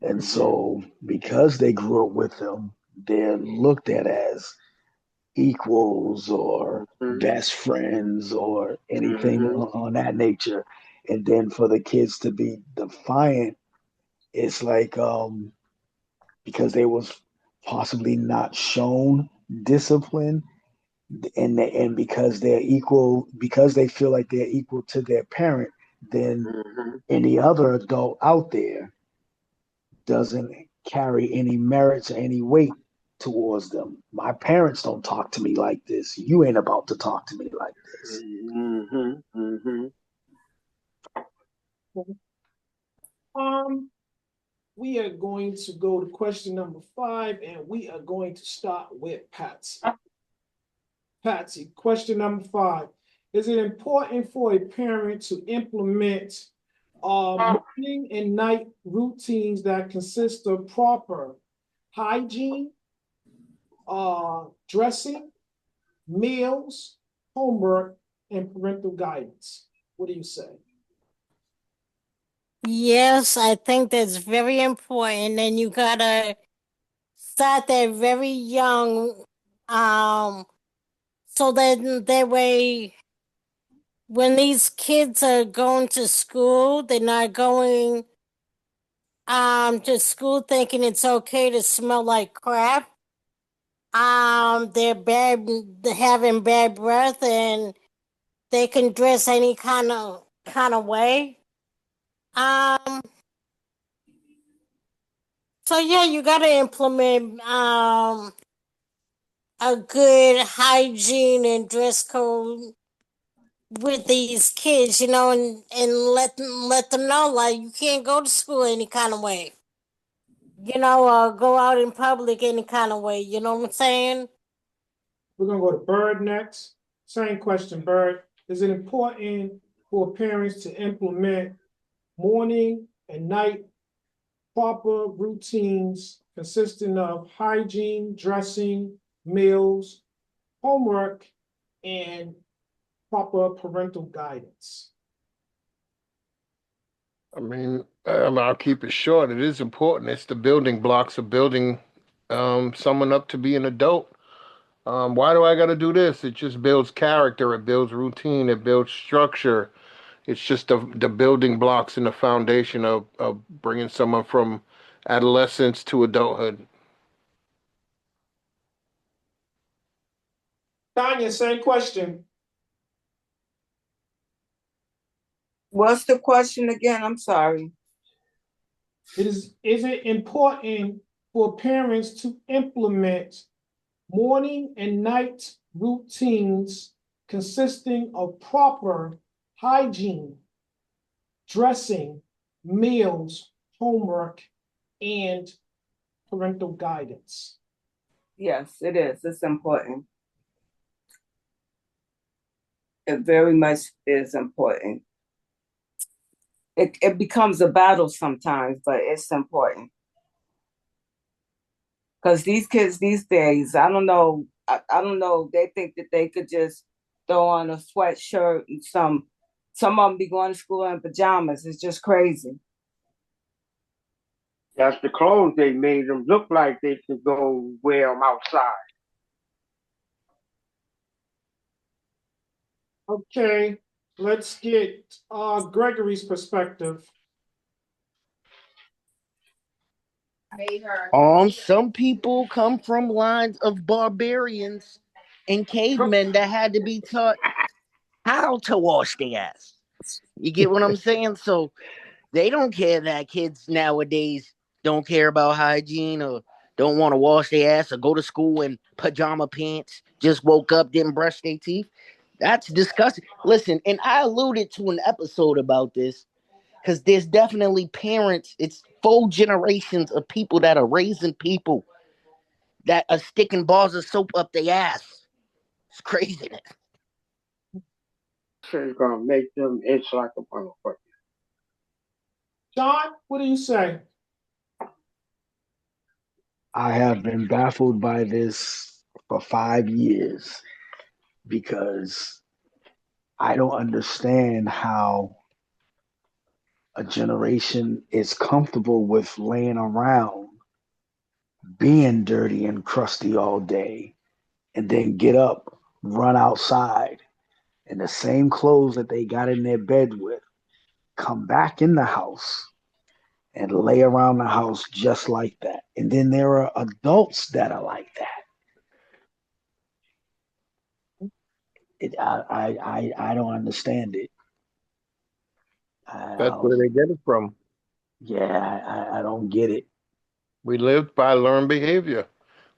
and so because they grew up with them, they're looked at as equals or best friends or anything on that nature. And then for the kids to be defiant, it's like because they was possibly not shown discipline, and because they're equal, because they feel like they're equal to their parent, then any other adult out there doesn't carry any merits or any weight towards them. My parents don't talk to me like this. You ain't about to talk to me like this. Um, we are going to go to question number 5, and we are going to start with Patsy. Patsy, question number 5. Is it important for a parent to implement morning and night routines that consist of proper hygiene, dressing, meals, homework, and parental guidance? What do you say? Yes, I think that's very important, and you gotta start that very young, so that way when these kids are going to school, they're not going to school thinking it's okay to smell like crap. They're having bad breath, and they can dress any kind of way. Um, so yeah, you gotta implement a good hygiene and dress code with these kids, and let them know like you can't go to school any kind of way, go out in public any kind of way. You know what I'm saying? We're going to go to Bird next. Same question, Bird. Is it important for parents to implement morning and night proper routines consisting of hygiene, dressing, meals, homework, and proper parental guidance? I mean, I'll keep it short. It is important. It's the building blocks of building someone up to be an adult. Why do I got to do this? It just builds character. It builds routine. It builds structure. It's just the building blocks and the foundation of bringing someone from adolescence to adulthood. Tanya, same question. What's the question again? I'm sorry. Is it important for parents to implement morning and night routines consisting of proper hygiene, dressing, meals, homework, and parental guidance? Yes, it is. It's important. It very much is important. It becomes a battle sometimes, but it's important. Because these kids these days, I don't know, I don't know, they think that they could just throw on a sweatshirt and some of them be going to school in pajamas. It's just crazy. That's the clothes they made them look like they could go wear them outside. Okay, let's get Gregory's perspective. Some people come from lines of barbarians and cavemen that had to be taught how to wash their ass. You get what I'm saying? So they don't care that kids nowadays don't care about hygiene or don't want to wash their ass or go to school in pajama pants, just woke up, didn't brush their teeth. That's disgusting. Listen, and I alluded to an episode about this because there's definitely parents, it's full generations of people that are raising people that are sticking bars of soap up their ass. It's craziness. Shit's gonna make them itch like a motherfucker. John, what do you say? I have been baffled by this for 5 years because I don't understand how a generation is comfortable with laying around being dirty and crusty all day and then get up, run outside in the same clothes that they got in their bed with, come back in the house and lay around the house just like that. And then there are adults that are like that. I don't understand it. That's where they get it from. Yeah, I don't get it. We live by learned behavior.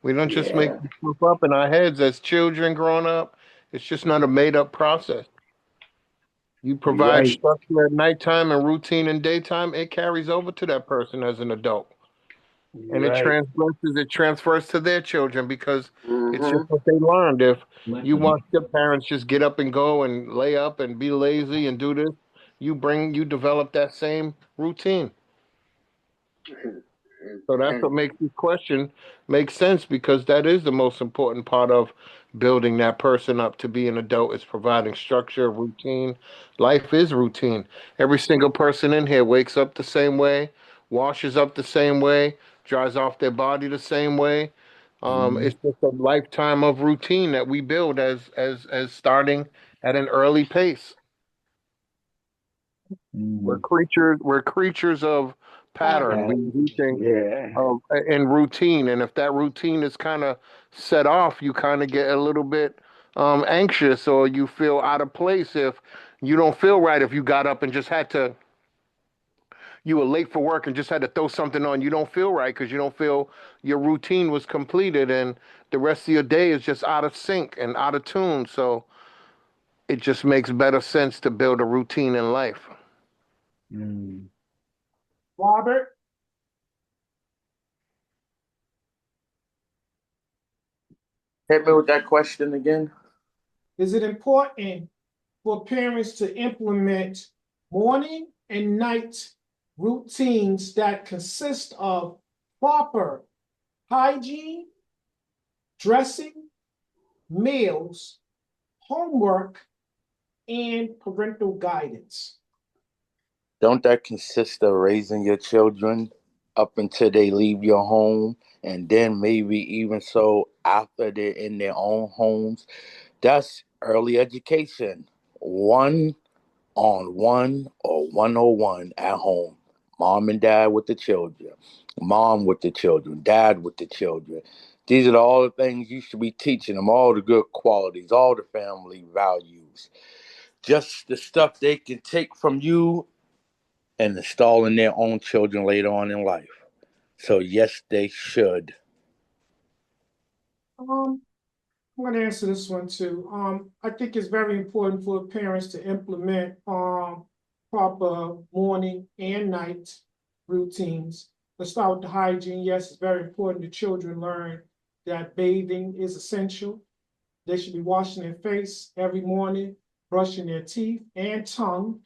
We don't just make Yeah, stuff up in our heads as children growing up. It's just not a made up process. You you're provide right. structure at nighttime and routine in daytime, it carries over to that person as an adult. You're And right. it transfers to their children because it's Mm-hmm. just what they learned. If you watch your parents just get up and go and lay up and be lazy and do this, you develop that same routine. So that's And what makes this question make sense because that is the most important part of building that person up to be an adult is providing structure, routine. Life is routine. Every single person in here wakes up the same way, washes up the same way, dries off their body the same way. Mhm, It's just a lifetime of routine that we build as starting at an early pace. mhm. We're creatures of pattern. That, We do things yeah. in routine, and if that routine is kind of set off, you kind of get a little bit anxious, or you feel out of place if you don't feel right. If you got up and just had to, you were late for work and just had to throw something on, you don't feel right because you don't feel your routine was completed, and the rest of your day is just out of sync and out of tune. So it just makes better sense to build a routine in life. Mm. Robert, Hit me with that question again. is it important for parents to implement morning and night routines that consist of proper hygiene, dressing, meals, homework, and parental guidance? Don't that consist of raising your children up until they leave your home, and then maybe even so after they're in their own homes? That's early education. One on 1 or 101 at home. Mom and dad with the children, mom with the children, dad with the children. These are all the things you should be teaching them, all the good qualities, all the family values. Just the stuff they can take from you and install in their own children later on in life. So, yes, they should. Um, I'm going to answer this one too. I think it's very important for parents to implement proper morning and night routines. Let's start with the hygiene. Yes, it's very important that children learn that bathing is essential. They should be washing their face every morning, brushing their teeth and tongue.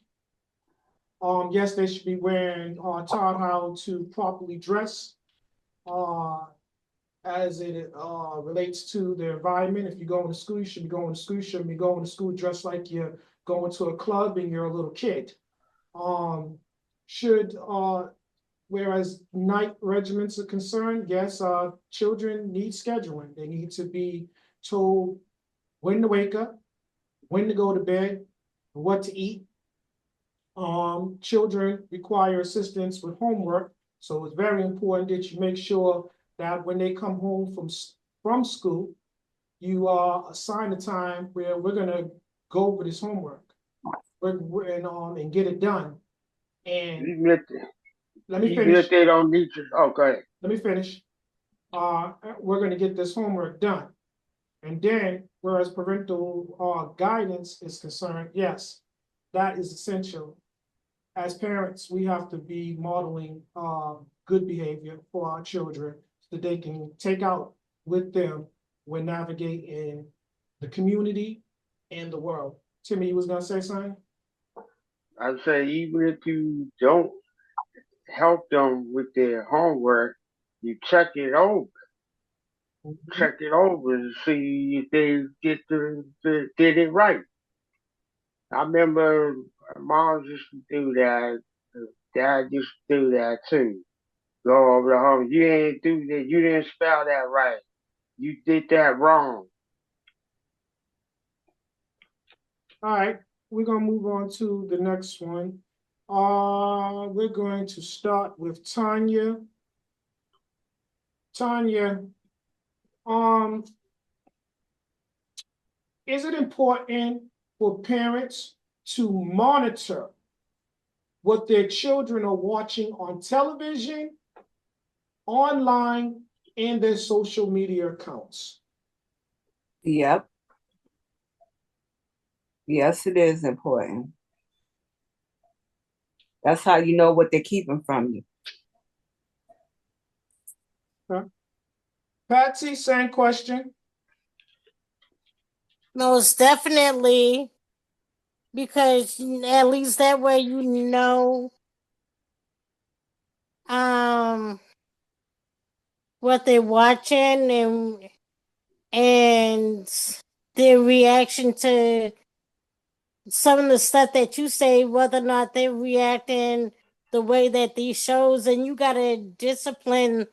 Yes, they should be taught how to properly dress. As it relates to the environment. If you're going to school, you should be going to school. You shouldn't be going to school dressed like you're going to a club and you're a little kid. Um, should Whereas night regiments are concerned, yes, children need scheduling. They need to be told when to wake up, when to go to bed, what to eat. Children require assistance with homework, so it's very important that you make sure that when they come home from school, you assign a time where we're gonna go over this homework. And get it done. And Even if, let me even if finish. they don't need you. Okay. Let me finish. We're gonna get this homework done. And then, whereas parental guidance is concerned, yes, that is essential. As parents, we have to be modeling good behavior for our children so that they can take out with them when navigating the community and the world. Timmy, you was gonna say something? I say even if you don't help them with their homework, you Mhm. check it over to see if they did it right. I remember mom used to do that. Dad used to do that too. Go over the home. You ain't do that. You didn't spell that right. You did that wrong. All right, we're gonna move on to the next one. We're going to start with Tanya. Tanya, um, is it important for parents to monitor what their children are watching on television, online, and their social media accounts? Yep. Yes, it is important. That's how you know what they're keeping from you. Okay. Patsy, same question. Most definitely, because at least that way you know um what they're watching and their reaction to some of the stuff that you say, whether or not they're reacting the way that these shows, and you gotta discipline,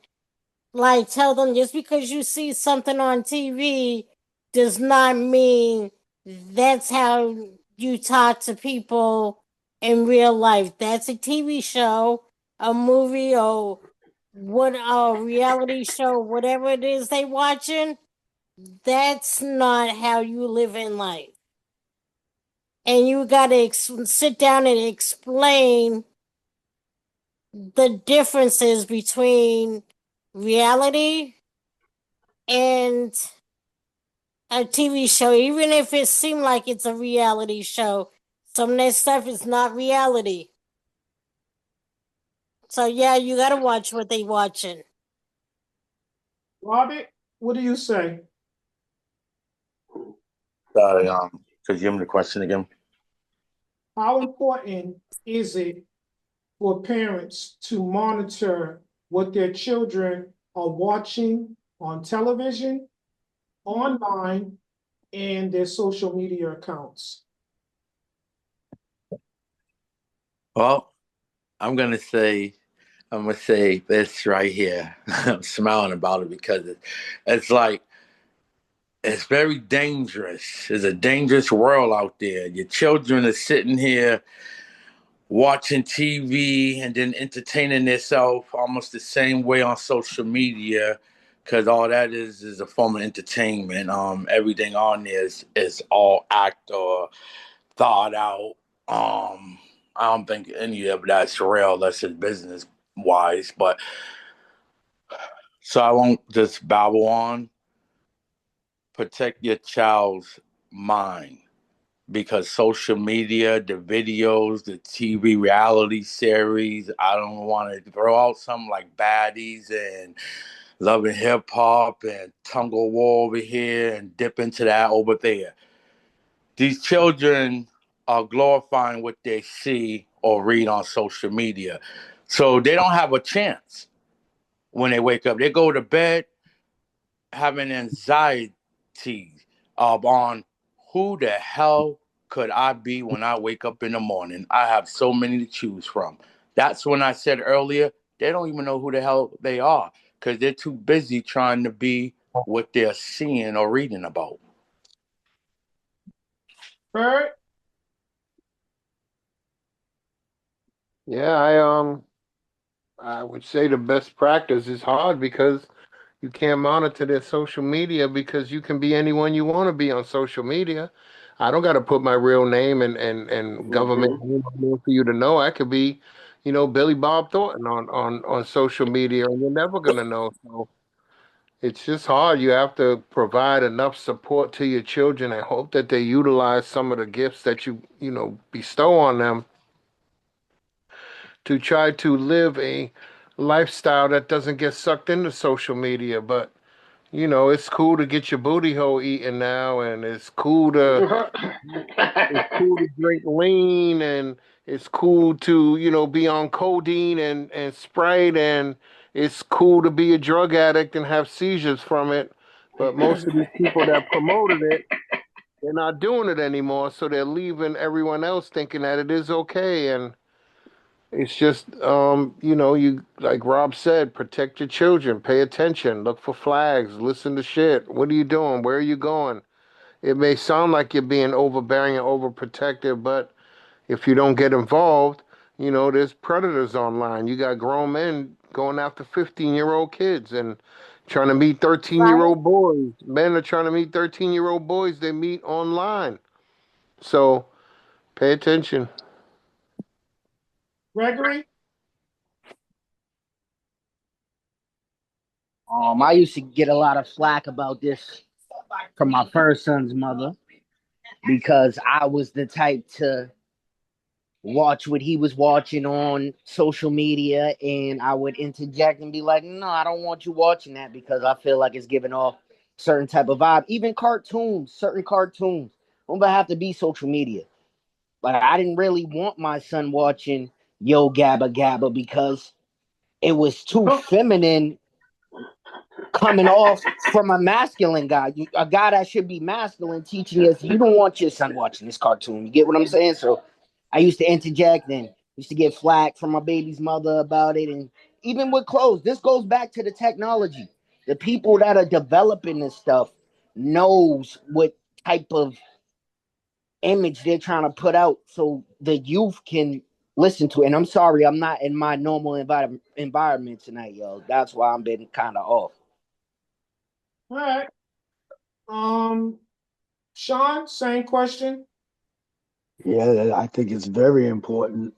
like tell them just because you see something on TV does not mean that's how you talk to people in real life. That's a TV show, a movie, or what a reality show, whatever it is they watching. That's not how you live in life. And you gotta sit down and explain the differences between reality and a TV show, even if it seemed like it's a reality show. Some of that stuff is not reality. So yeah, you gotta watch what they watching. Robert, what do you say? Sorry, could you give me the question again? How important is it for parents to monitor what their children are watching on television, online, and their social media accounts? Well, I'm gonna say this right here. I'm smiling about it because it's like It's very dangerous. It's a dangerous world out there. Your children are sitting here watching TV and then entertaining themselves almost the same way on social media, because all that is a form of entertainment. Everything on there is all act or thought out. I don't think any of that's real. That's just business wise. But so I won't just babble on. Protect your child's mind, because social media, the videos, the TV reality series, I don't want to throw out something like Baddies and Love and Hip Hop and Tungle War over here and dip into that over there. These children are glorifying what they see or read on social media. So they don't have a chance when they wake up. They go to bed having anxiety on who the hell could I be when I wake up in the morning. I have so many to choose from. That's when I said earlier, they don't even know who the hell they are because they're too busy trying to be what they're seeing or reading about. Bird? Yeah, I would say the best practice is hard because you can't monitor their social media because you can be anyone you want to be on social media. I don't got to put my real name and government name on there for you to know. I could be, Billy Bob Thornton on social media, and you're never gonna know. So it's just hard. You have to provide enough support to your children and hope that they utilize some of the gifts that you bestow on them to try to live a lifestyle that doesn't get sucked into social media. But it's cool to get your booty hole eaten now, and it's cool to drink lean, and it's cool to be on codeine and Sprite, and it's cool to be a drug addict and have seizures from it. But most of these people that promoted it, they're not doing it anymore, so they're leaving everyone else thinking that it is okay. And it's just, you like Rob said, protect your children, pay attention, look for flags, listen to shit. What are you doing? Where are you going? It may sound like you're being overbearing and overprotective, but if you don't get involved, there's predators online. You got grown men going after 15-year-old kids and trying to meet 13-year-old Right? old boys. Men are trying to meet 13-year-old boys they meet online. So pay attention. Gregory? I used to get a lot of flack about this from my first son's mother because I was the type to watch what he was watching on social media, and I would interject and be like, no, I don't want you watching that because I feel like it's giving off certain type of vibe. Even cartoons, certain cartoons don't have to be social media. Like, I didn't really want my son watching Yo Gabba Gabba because it was too feminine coming off from a masculine guy, a guy that should be masculine, teaching us you don't want your son watching this cartoon. You get what I'm saying? So I used to interject and used to get flack from my baby's mother about it. And even with clothes, this goes back to the technology. The people that are developing this stuff knows what type of image they're trying to put out so the youth can listen to it. And I'm sorry, I'm not in my normal environment tonight, yo. That's why I'm been kind of off. All right. Sean, same question. Yeah, I think it's very important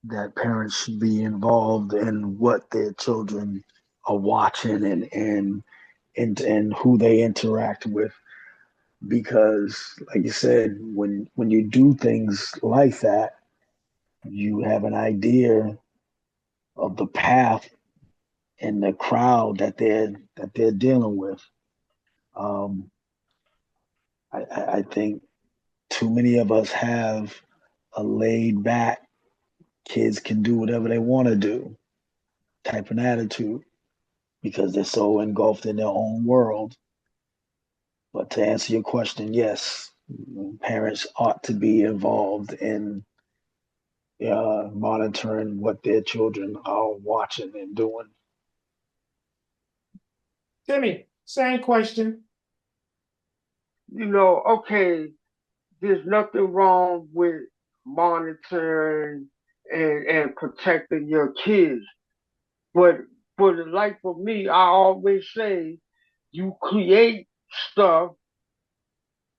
that parents should be involved in what their children are watching and who they interact with, because like you said, when you do things like that, you have an idea of the path and the crowd that they're dealing with. um, I think too many of us have a laid back, kids can do whatever they want to do type of attitude because they're so engulfed in their own world. But to answer your question, yes, parents ought to be involved in monitoring what their children are watching and doing. Timmy, same question. okay, there's nothing wrong with monitoring and protecting your kids. But for the life of me, I always say you create stuff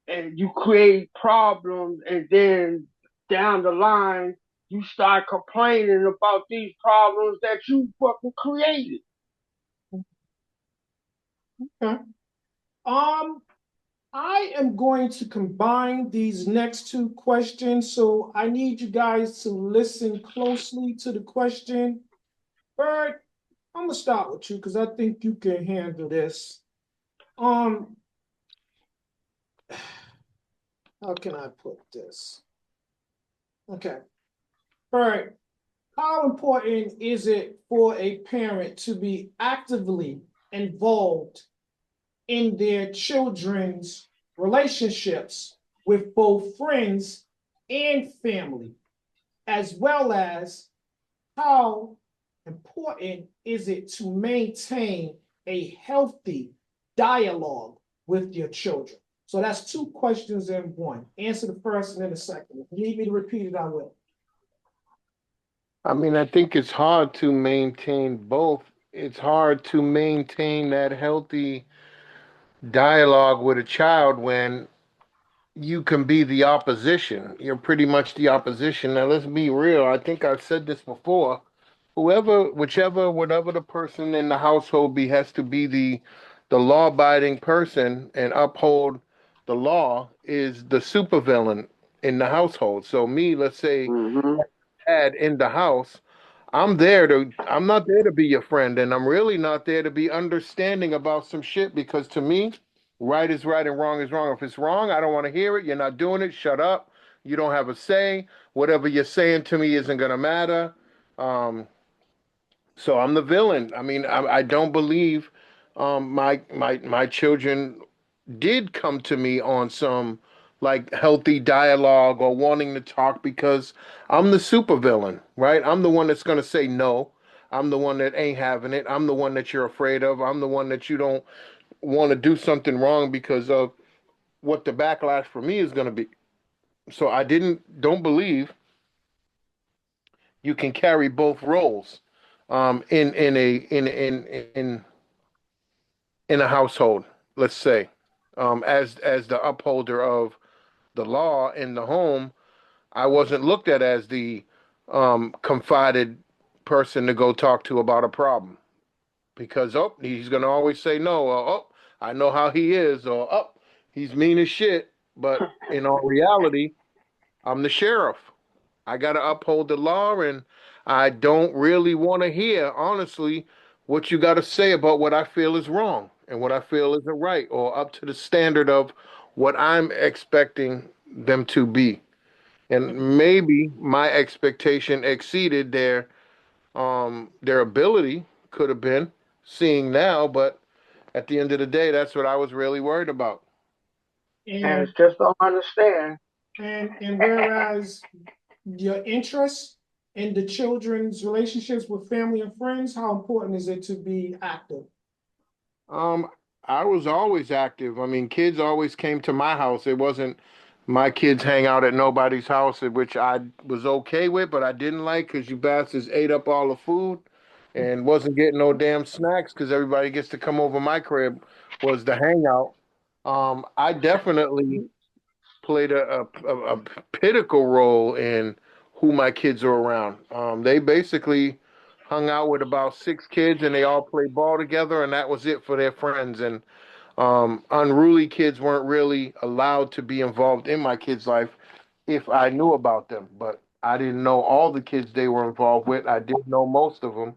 and you create problems, and then down the line you start complaining about these problems that you fucking created. Okay. I am going to combine these next two questions, so I need you guys to listen closely to the question. Bird, I'm gonna start with you because I think you can handle this. Um, how can I put this? Okay. Bird, how important is it for a parent to be actively involved in their children's relationships with both friends and family, as well as how important is it to maintain a healthy dialogue with your children? So that's two questions in one. Answer the first and then the second. If you need me to repeat it, I will. I mean, I think it's hard to maintain both. It's hard to maintain that healthy dialogue with a child when you can be the opposition. You're pretty much the opposition. Now, let's be real. I think I've said this before. Whatever the person in the household be has to be the law-abiding person and uphold the law is the supervillain in the household. So me, let's say, Mm-hmm. dad in the house, I'm not there to be your friend, and I'm really not there to be understanding about some shit because to me, right is right and wrong is wrong. If it's wrong, I don't want to hear it. You're not doing it. Shut up. You don't have a say. Whatever you're saying to me isn't gonna matter. Um, so I'm the villain. I mean, I don't believe my children did come to me on some like healthy dialogue or wanting to talk because I'm the supervillain, right? I'm the one that's going to say no. I'm the one that ain't having it. I'm the one that you're afraid of. I'm the one that you don't want to do something wrong because of what the backlash for me is going to be. So I don't believe you can carry both roles in in a household, let's say, as the upholder of the law in the home. I wasn't looked at as the confided person to go talk to about a problem because he's gonna always say no, or I know how he is, or he's mean as shit. But in all reality, I'm the sheriff. I gotta uphold the law, and I don't really want to hear, honestly, what you got to say about what I feel is wrong and what I feel isn't right, or up to the standard of what I'm expecting them to be. And maybe my expectation exceeded their ability, could have been seeing now, but at the end of the day, that's what I was really worried about. Parents And just don't understand. and whereas your interest in the children's relationships with family and friends, how important is it to be active? Um, I was always active. I mean, kids always came to my house. It wasn't my kids hang out at nobody's house, which I was okay with, but I didn't like because you bastards ate up all the food and wasn't getting no damn snacks because everybody gets to come over my crib was the hangout. I definitely played a pivotal role in who my kids are around. They basically hung out with about six kids and they all played ball together, and that was it for their friends. And unruly kids weren't really allowed to be involved in my kids' life if I knew about them. But I didn't know all the kids they were involved with. I did know most of them.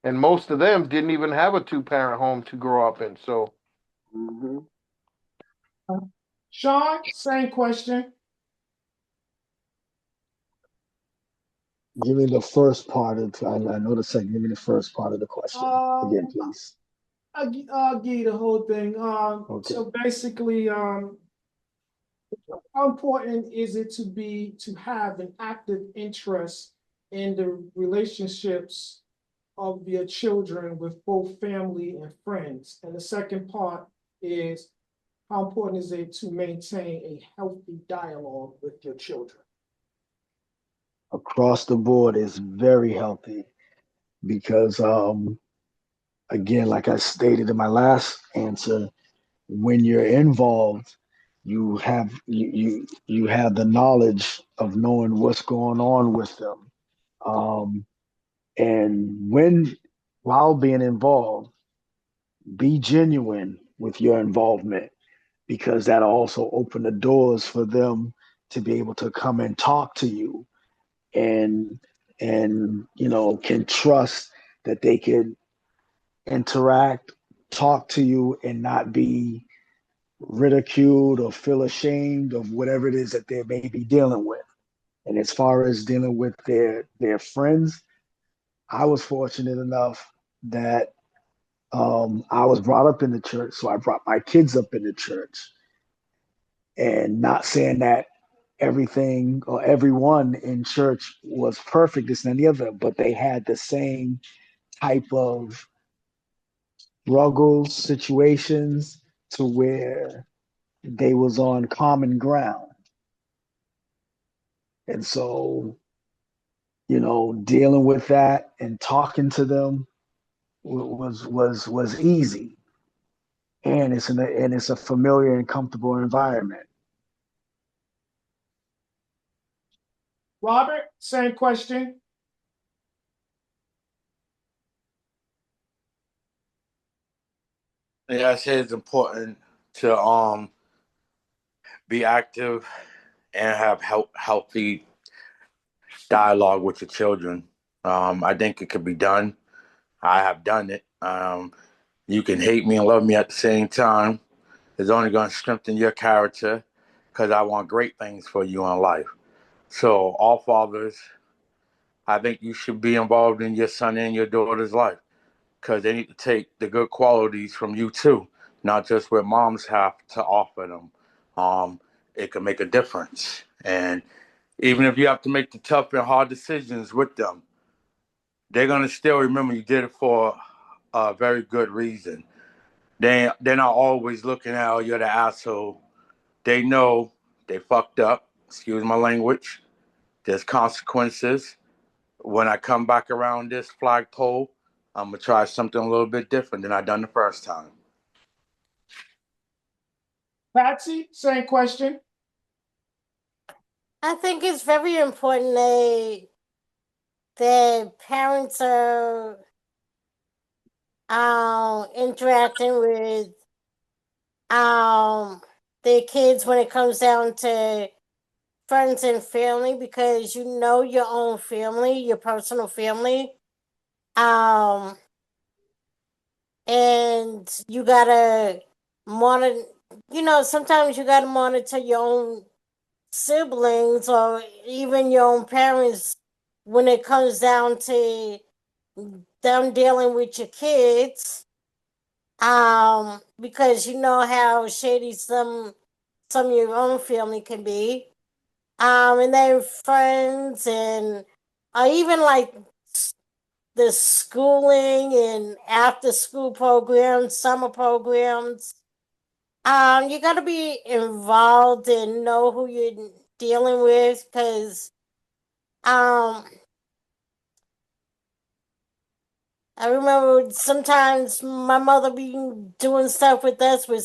And most of them didn't even have a two-parent home to grow up in. So Mm-hmm. Sean, same question. Give me the first part of. I know the second. Give me the first part of the question again, Um, please. I'll give you the whole thing. Okay. So basically, how important is it to have an active interest in the relationships of your children with both family and friends? And the second part is How important is it to maintain a healthy dialogue with your children? Across the board is very healthy because again, like I stated in my last answer, when you're involved, you have the knowledge of knowing what's going on with them. And when while being involved, be genuine with your involvement because that also open the doors for them to be able to come and talk to you and can trust that they can interact, talk to you and not be ridiculed or feel ashamed of whatever it is that they may be dealing with. And as far as dealing with their friends, I was fortunate enough that I was brought up in the church, so I brought my kids up in the church. And not saying that everything or everyone in church was perfect, this and the other, but they had the same type of struggles, situations to where they was on common ground. And so, dealing with that and talking to them was easy. And it's a familiar and comfortable environment. Robert, same question. Yeah, I say it's important to be active and have healthy dialogue with your children. I think it could be done. I have done it. You can hate me and love me at the same time. It's only going to strengthen your character because I want great things for you in life. So, all fathers, I think you should be involved in your son and your daughter's life because they need to take the good qualities from you too, not just what moms have to offer them. It can make a difference. And even if you have to make the tough and hard decisions with them, they're gonna still remember you did it for a very good reason. They're not always looking at, oh, you're the asshole. They know they fucked up. Excuse my language. There's consequences. When I come back around this flagpole, I'm gonna try something a little bit different than I done the first time. Patsy, same question. I think it's very important that parents are interacting with their kids when it comes down to friends and family because you know your own family, your personal family. Um and you gotta monitor, sometimes you gotta monitor your own siblings or even your own parents when it comes down to them dealing with your kids. Because you know how shady some of your own family can be. And then friends and even like the schooling and after school programs, summer programs. You got to be involved and know who you're dealing with because um, I remember sometimes my mother be doing stuff with us with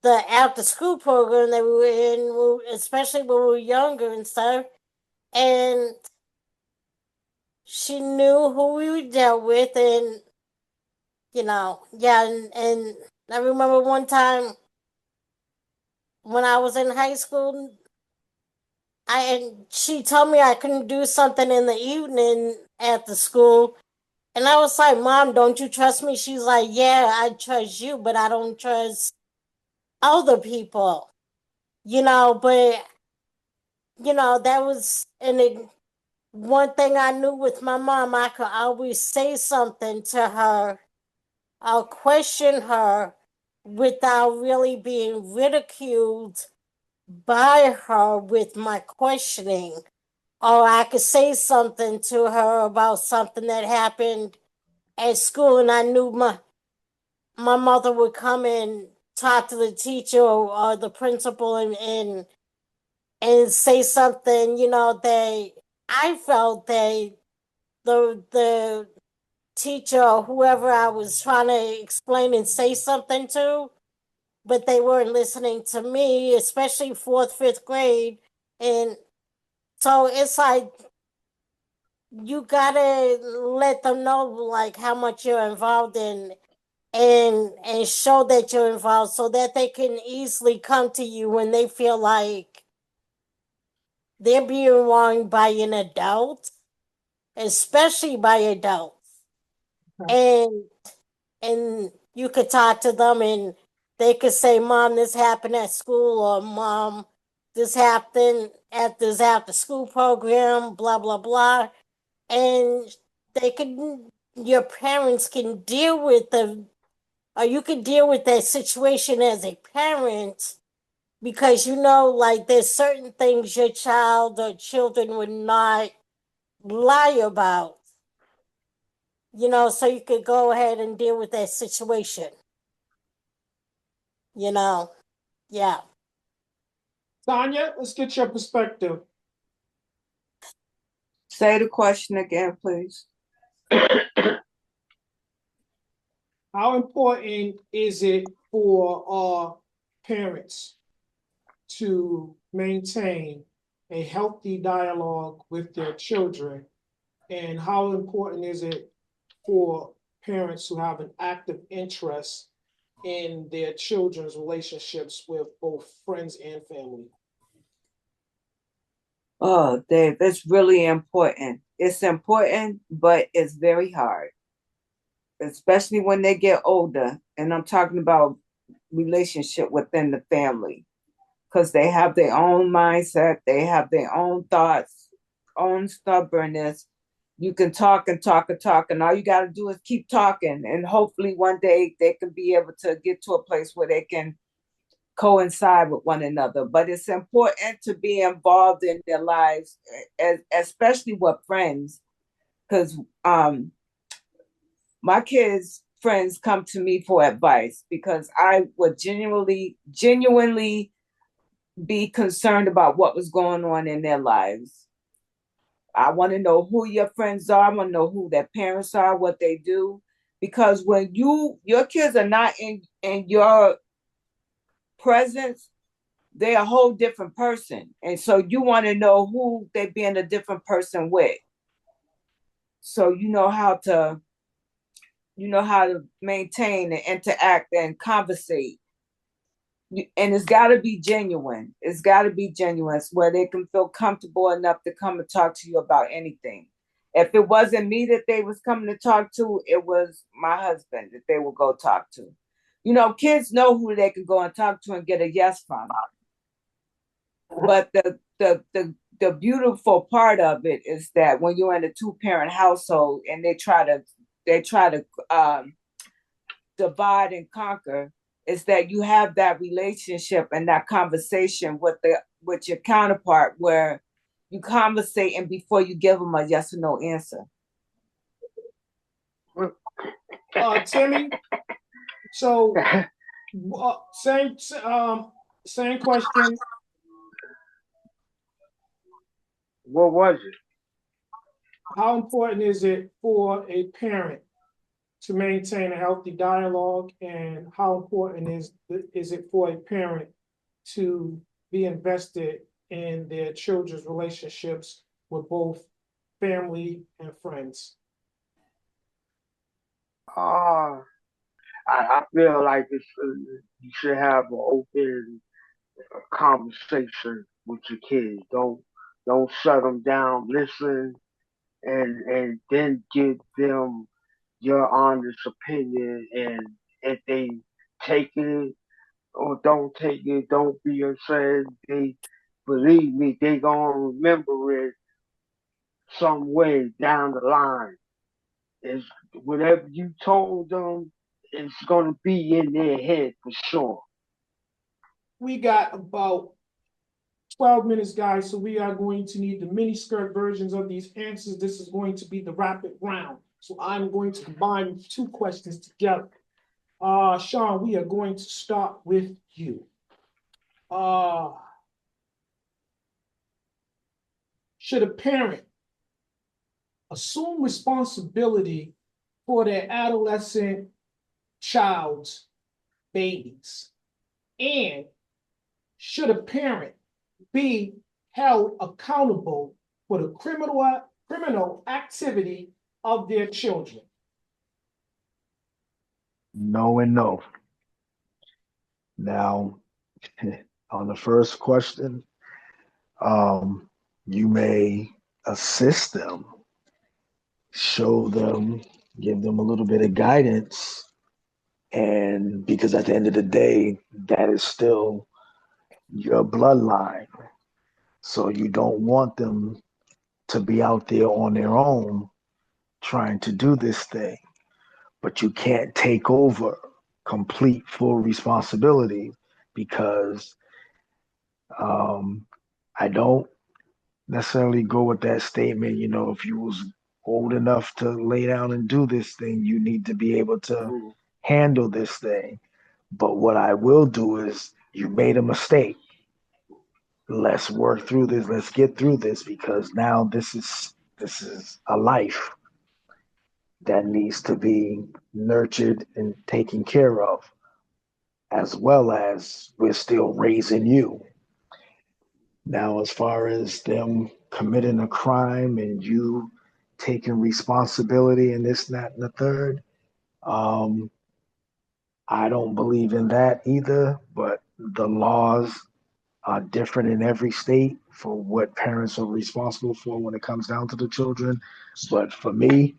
the after school program that we were in, especially when we were younger and stuff. And she knew who we dealt with, and yeah. And I remember one time when I was in high school, and she told me I couldn't do something in the evening at the school. And I was like, Mom, don't you trust me? She's like, yeah, I trust you, but I don't trust other people. But that was one thing I knew with my mom. I could always say something to her. I'll question her without really being ridiculed by her with my questioning. Or I could say something to her about something that happened at school, and I knew my mother would come and talk to the teacher or the principal and say something, I felt the teacher or whoever I was trying to explain and say something to, but they weren't listening to me, especially fourth, fifth grade. And so it's like you gotta let them know like how much you're involved in and show that you're involved so that they can easily come to you when they feel like they're being wronged by an adult, especially by adults. And and you could talk to them and they could say, Mom, this happened at school, or Mom, this happened at this after school program, blah blah blah. And they can your parents can deal with the or you can deal with that situation as a parent because like there's certain things your child or children would not lie about, so you could go ahead and deal with that situation, you know. Yeah. Tanya, let's get your perspective. Say the question again, please. How important is it for our parents to maintain a healthy dialogue with their children? And how important is it for parents who have an active interest in their children's relationships with both friends and family? Oh, Dave, it's really important. It's important, but it's very hard, especially when they get older. And I'm talking about relationship within the family because they have their own mindset, they have their own thoughts, own stubbornness. You can talk and talk and talk, and all you got to do is keep talking. And hopefully, one day they can be able to get to a place where they can coincide with one another. But it's important to be involved in their lives, especially with friends, because my kids' friends come to me for advice because I would genuinely be concerned about what was going on in their lives. I want to know who your friends are. I want to know who their parents are, what they do. Because when your kids are not in your presence, they're a whole different person. And so you want to know who they being a different person with. So you know how to maintain and interact and conversate. And it's got to be genuine. It's got to be genuine where they can feel comfortable enough to come and talk to you about anything. If it wasn't me that they was coming to talk to, it was my husband that they would go talk to. Kids know who they can go and talk to and get a yes from. But the beautiful part of it is that when you're in a two-parent household and they try to divide and conquer, is that you have that relationship and that conversation with your counterpart where you conversate and before you give them a yes or no answer. Timmy, so same question. What was it? How important is it for a parent to maintain a healthy dialogue, and how important is it for a parent to be invested in their children's relationships with both family and friends? Uh, I feel like you should have an open conversation with your kids. Don't shut them down. Listen and then give them your honest opinion. And if they take it or don't take it, don't be upset. They believe me, they gonna remember it some way down the line. Is whatever you told them, it's gonna be in their head for sure. We got about 12 minutes, guys, so we are going to need the mini skirt versions of these answers. This is going to be the rapid round. So I'm going to combine two questions together. Sean, we are going to start with you. Uh, should a parent assume responsibility for their adolescent child's babies? And should a parent be held accountable for the criminal activity of their children? No and no. Now, on the first question, um, you may assist them, show them, give them a little bit of guidance. And because at the end of the day, that is still your bloodline. So you don't want them to be out there on their own trying to do this thing. But you can't take over complete full responsibility because I don't necessarily go with that statement. If you was old enough to lay down and do this thing, you need to be able to handle this thing. But what I will do is, you made a mistake. Let's work through this. Let's get through this because now this is a life that needs to be nurtured and taken care of, as well as we're still raising you. Now, as far as them committing a crime and you taking responsibility and this, that, and the third, um, I don't believe in that either, but the laws are different in every state for what parents are responsible for when it comes down to the children. But for me,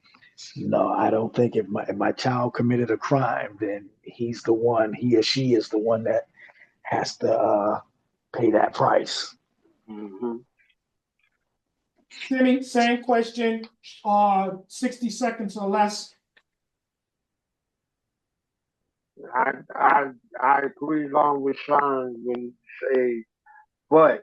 no, I don't think if my child committed a crime, then he or she is the one that has to pay that price. Mm-hmm. Timmy, same question, 60 seconds or less. I agree along with Sean when you say, but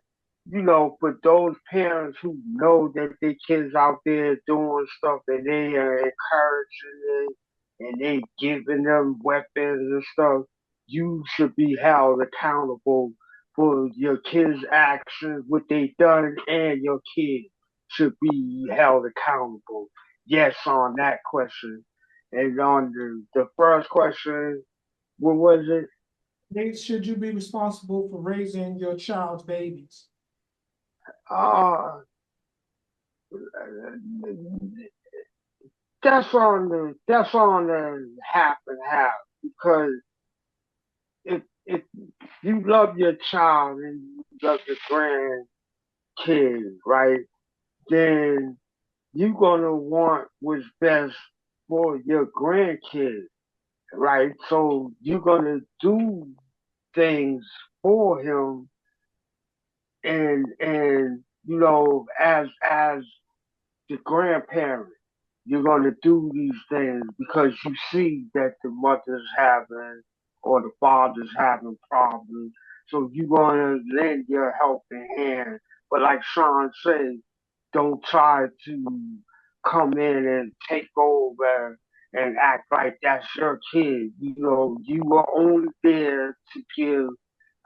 for those parents who know that their kids out there doing stuff and they are encouraging it and they giving them weapons and stuff, you should be held accountable for your kids' actions, what they done, and your kid should be held accountable. Yes, on that question. And on the first question, what was it? Should you be responsible for raising your child's babies? Uh, that's on the half and half because if you love your child and you love your grandkids, right? Then you're gonna want what's best for your grandkids, right? So you're gonna do things for him and as the grandparent, you're going to do these things because you see that the mother's having or the father's having problems. So you're going to lend your helping hand. But like Sean said, don't try to come in and take over and act like that's your kid. You were only there to give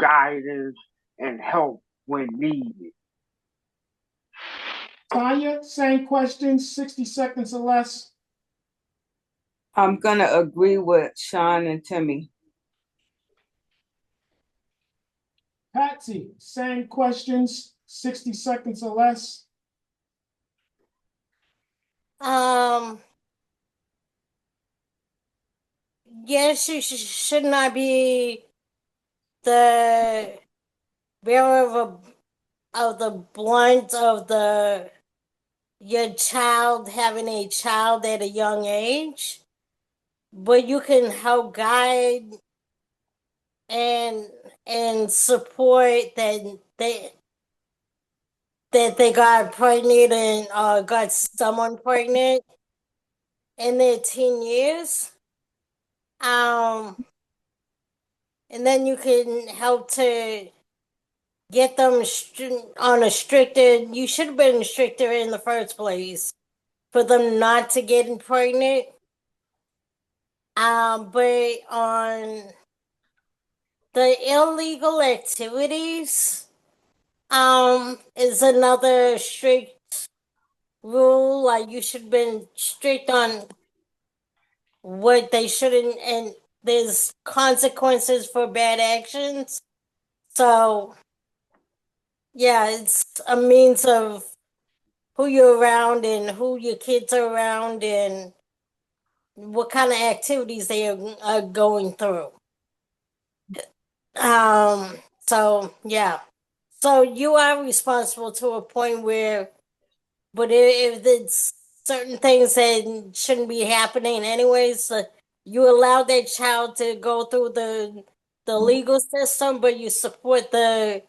guidance and help when needed. Tanya, same question, 60 seconds or less. I'm going to agree with Sean and Timmy. Patsy, same questions, 60 seconds or less. Yes, you should not be the bearer of the blunt of your child having a child at a young age, but you can help guide and support that they got pregnant and got someone pregnant in their teen years. Um, and then you can help to get them on a stricter. You should have been stricter in the first place for them not to get pregnant. But on the illegal activities, is another strict rule. Like you should have been strict on what they shouldn't, and there's consequences for bad actions. So yeah, it's a means of who you're around and who your kids are around and what kind of activities they are going through. Um, so yeah. So you are responsible to a point where, but if it's certain things that shouldn't be happening anyways, you allow that child to go through the legal system, but you support the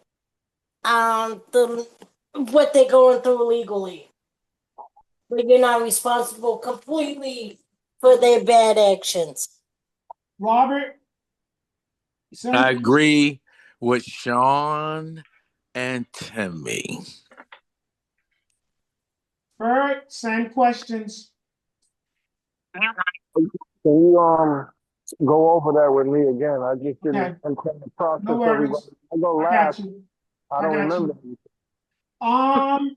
what they're going through legally. But you're not responsible completely for their bad actions. Robert, I same. agree with Sean and Timmy. Bird, same questions. Can you go over that with me again? I just didn't Okay, intend the no process. Everybody, worries. I go I got last. you. I I don't got remember. you. Um,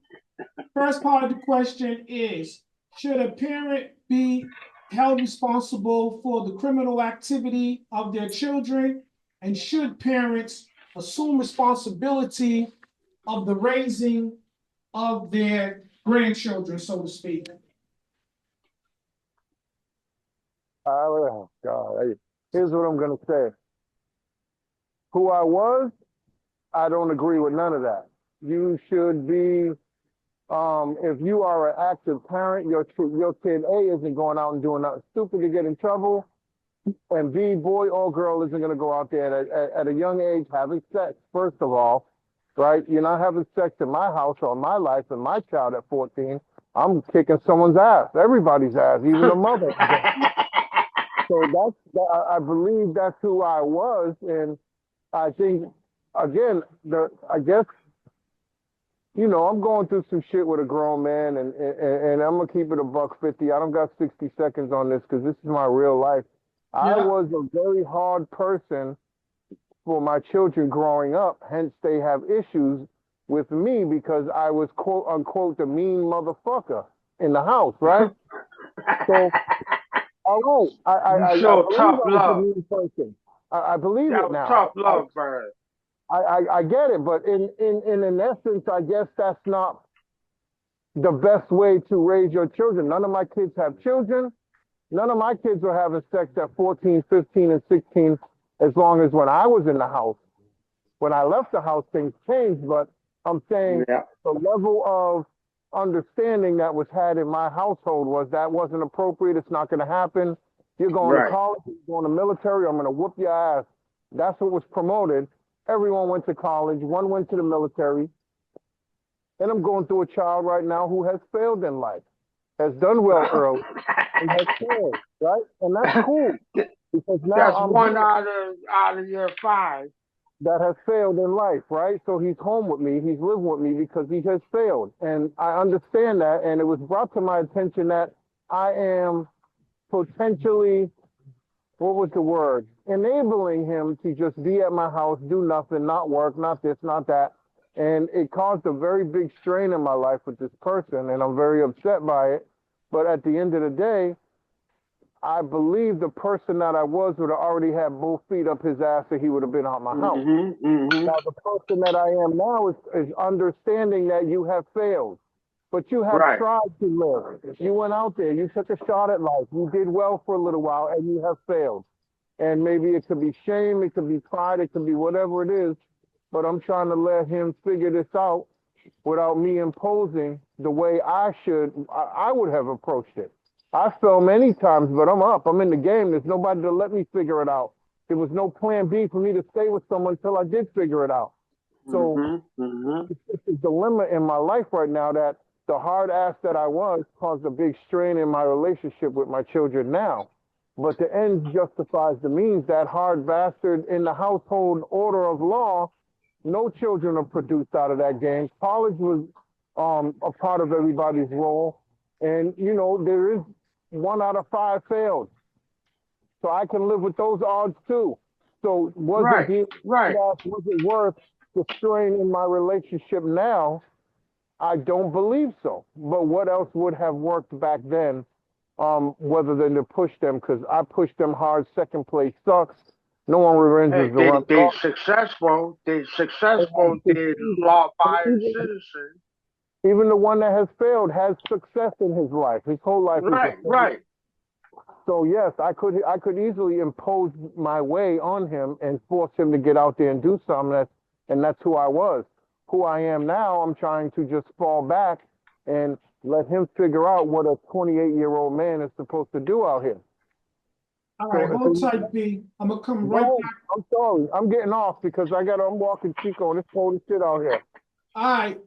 First part of the question is, should a parent be held responsible for the criminal activity of their children? And should parents assume responsibility of the raising of their grandchildren, so to speak? Oh God! Here's what I'm gonna say. Who I was, I don't agree with none of that. You should be. If you are an active parent, your kid A isn't going out and doing nothing stupid to get in trouble, and B, boy or girl isn't going to go out there at a young age having sex. First of all, right? You're not having sex in my house or my life and my child at 14. I'm kicking someone's ass, everybody's ass, even the mother. So I believe that's who I was, and I think again, I guess I'm going through some shit with a grown man, and I'm gonna keep it a buck 50. I don't got 60 seconds on this because this is my real life. I Yeah. was a very hard person for my children growing up. Hence, they have issues with me because I was quote unquote the mean motherfucker in the house, right? So, all right, You I show believe tough I was the love. mean person. I believe That it was now. tough love, Bird. I get it, but in essence, I guess that's not the best way to raise your children. None of my kids have children. None of my kids were having sex at 14, 15, and 16 as long as when I was in the house. When I left the house, things changed, but I'm saying Yeah. the level of understanding that was had in my household was that wasn't appropriate. It's not going to happen. You're going to Right. college, you're going to military, I'm going to whoop your ass. That's what was promoted. Everyone went to college, one went to the military. And I'm going through a child right now who has failed in life, has done well early, and has failed, right? And that's cool because now That's I'm one here out of your five. that has failed in life, right? So he's home with me, he's living with me because he has failed. And I understand that. And it was brought to my attention that I am potentially, what was the word? Enabling him to just be at my house, do nothing, not work, not this, not that. And it caused a very big strain in my life with this person, and I'm very upset by it. But at the end of the day, I believe the person that I was would have already had both feet up his ass, and he would have been out my house. Now, the person that I am now is understanding that you have failed, but you have Right. tried to live. You went out there, you took a shot at life, you did well for a little while, and you have failed. And maybe it could be shame, it could be pride, it could be whatever it is, but I'm trying to let him figure this out without me imposing the way I would have approached it. I fell many times, but I'm up. I'm in the game. There's nobody to let me figure it out. There was no plan B for me to stay with someone until I did figure it out. So it's a dilemma in my life right now that the hard ass that I was caused a big strain in my relationship with my children now. But the ends justifies the means. That hard bastard in the household order of law, no children are produced out of that game. College was a part of everybody's role. And, there is 1 out of 5 failed. So I can live with those odds too. So was it Right, being right. was it worth the strain in my relationship now? I don't believe so. But what else would have worked back then, whether than to push them? Because I pushed them hard. Second place sucks. No one Hey, revenges the run. they successful. They successful. They law-abiding citizens. Even the one that has failed has success in his life. His whole life is a Right, failure. right. So yes, I could easily impose my way on him and force him to get out there and do something. That's who I was. Who I am now, I'm trying to just fall back and let him figure out what a 28-year-old man is supposed to do out here. All So right, hold tight, B. I'm gonna come right go ahead. back. I'm sorry. I'm getting off because I'm walking Chico and it's cold as shit out here. All right.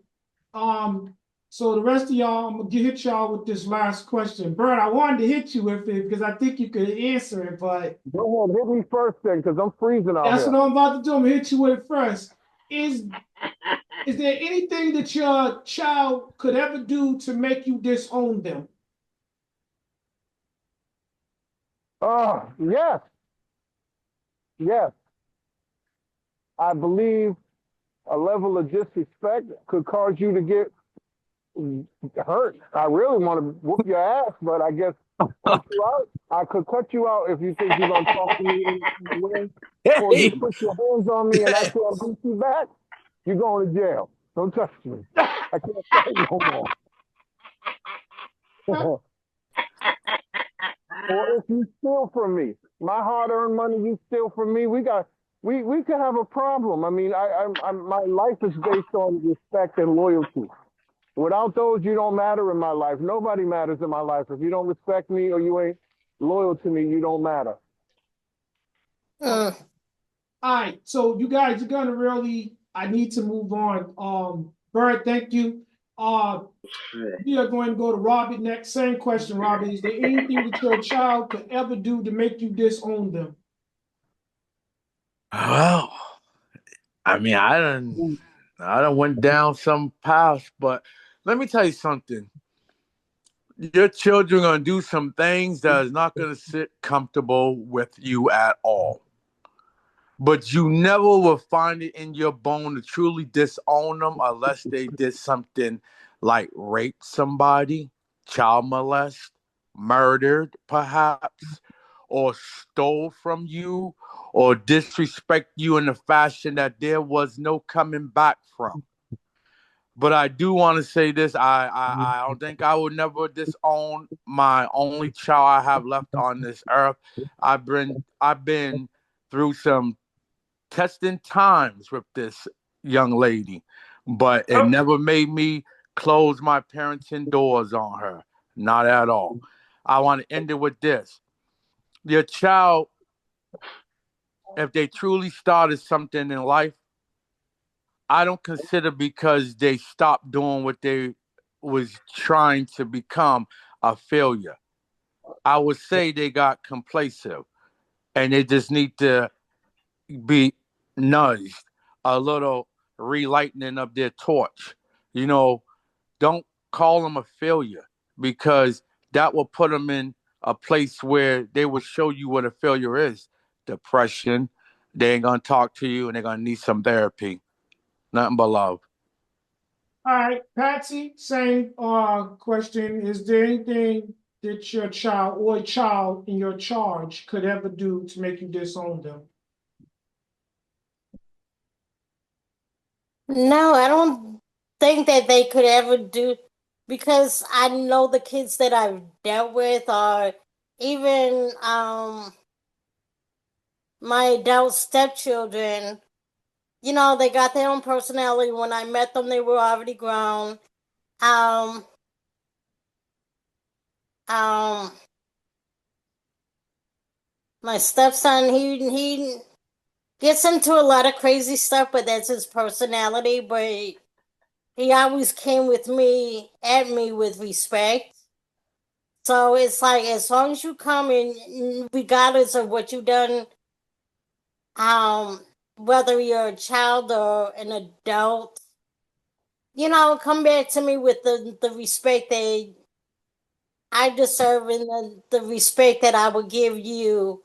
So the rest of y'all, I'm gonna hit y'all with this last question. Bert, I wanted to hit you with it because I think you could answer it, but Go ahead, hit me first then, because I'm freezing out that's here. what I'm about to do. I'm gonna hit you with it first. Is there anything that your child could ever do to make you disown them? Yes, yes. I believe a level of disrespect could cause you to get hurt. I really want to whoop your ass, but I guess cut you out. I could cut you out if you think you're gonna talk to me in a way, or you Hey, put your hands on me and I can't beat you back. You're going to jail. Don't touch me. I can't fight no more. Or if you steal from me, my hard-earned money you steal from me, we could have a problem. I mean, my life is based on respect and loyalty. Without those, you don't matter in my life. Nobody matters in my life. If you don't respect me or you ain't loyal to me, you don't matter. Mm. All right, so you guys are gonna really. I need to move on. Bert, thank you. We are going to go to Robert next. Same question, Robert. Is there anything that your child could ever do to make you disown them? well, I mean, I done went down some paths, but let me tell you something. Your children are gonna do some things that is not gonna sit comfortable with you at all. But you never will find it in your bone to truly disown them unless they did something like rape somebody, child molest, murdered perhaps, or stole from you, or disrespect you in a fashion that there was no coming back from. But I do want to say this: I don't think I would never disown my only child I have left on this earth. I've been through some testing times with this young lady, but it never made me close my parenting doors on her. Not at all. I want to end it with this. Your child, if they truly started something in life, I don't consider because they stopped doing what they was trying to become a failure. I would say they got complacent and they just need to be nudged, a little relighting of their torch. You know, don't call them a failure because that will put them in a place where they will show you what a failure is. Depression, they ain't gonna talk to you and they're gonna need some therapy. Nothing but love. All right, Patsy, same question. Is there anything that your child or a child in your charge could ever do to make you disown them? No, I don't think that they could ever do because I know the kids that I've dealt with are even my adult stepchildren. You know, they got their own personality. When I met them, they were already grown. Um, um, my stepson, he gets into a lot of crazy stuff, but that's his personality. But he always came at me with respect. So it's like as long as you come in, regardless of what you've done, um, whether you're a child or an adult, come back to me with the respect that I deserve and the respect that I would give you.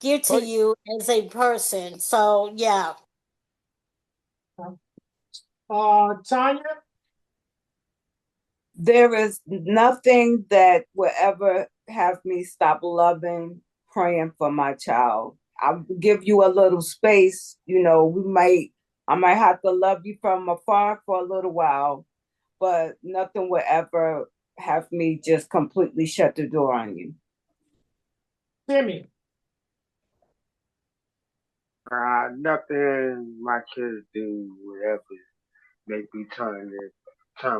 give to you as a person. So yeah. Tanya? There is nothing that will ever have me stop loving, praying for my child. I'll give you a little space. I might have to love you from afar for a little while, but nothing will ever have me just completely shut the door on you. Timmy? Nothing my kids do would ever make me turn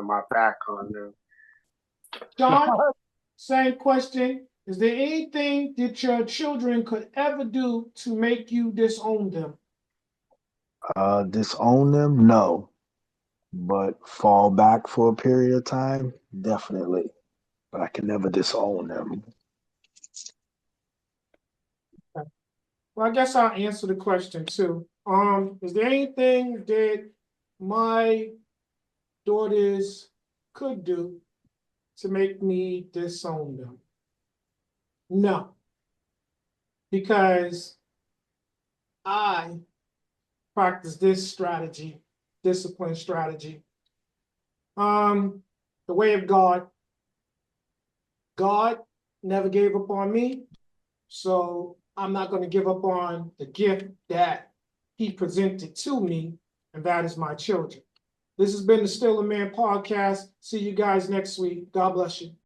my back on them. John? Same question. Is there anything that your children could ever do to make you disown them? Disown them? No. But fall back for a period of time? Definitely. But I can never disown them. Well, I guess I'll answer the question too. Is there anything that my daughters could do to make me disown them? No, because I practice this strategy, discipline strategy. The way of God. God never gave up on me, so I'm not going to give up on the gift that He presented to me, and that is my children. This has been the Still a Man podcast. See you guys next week. God bless you.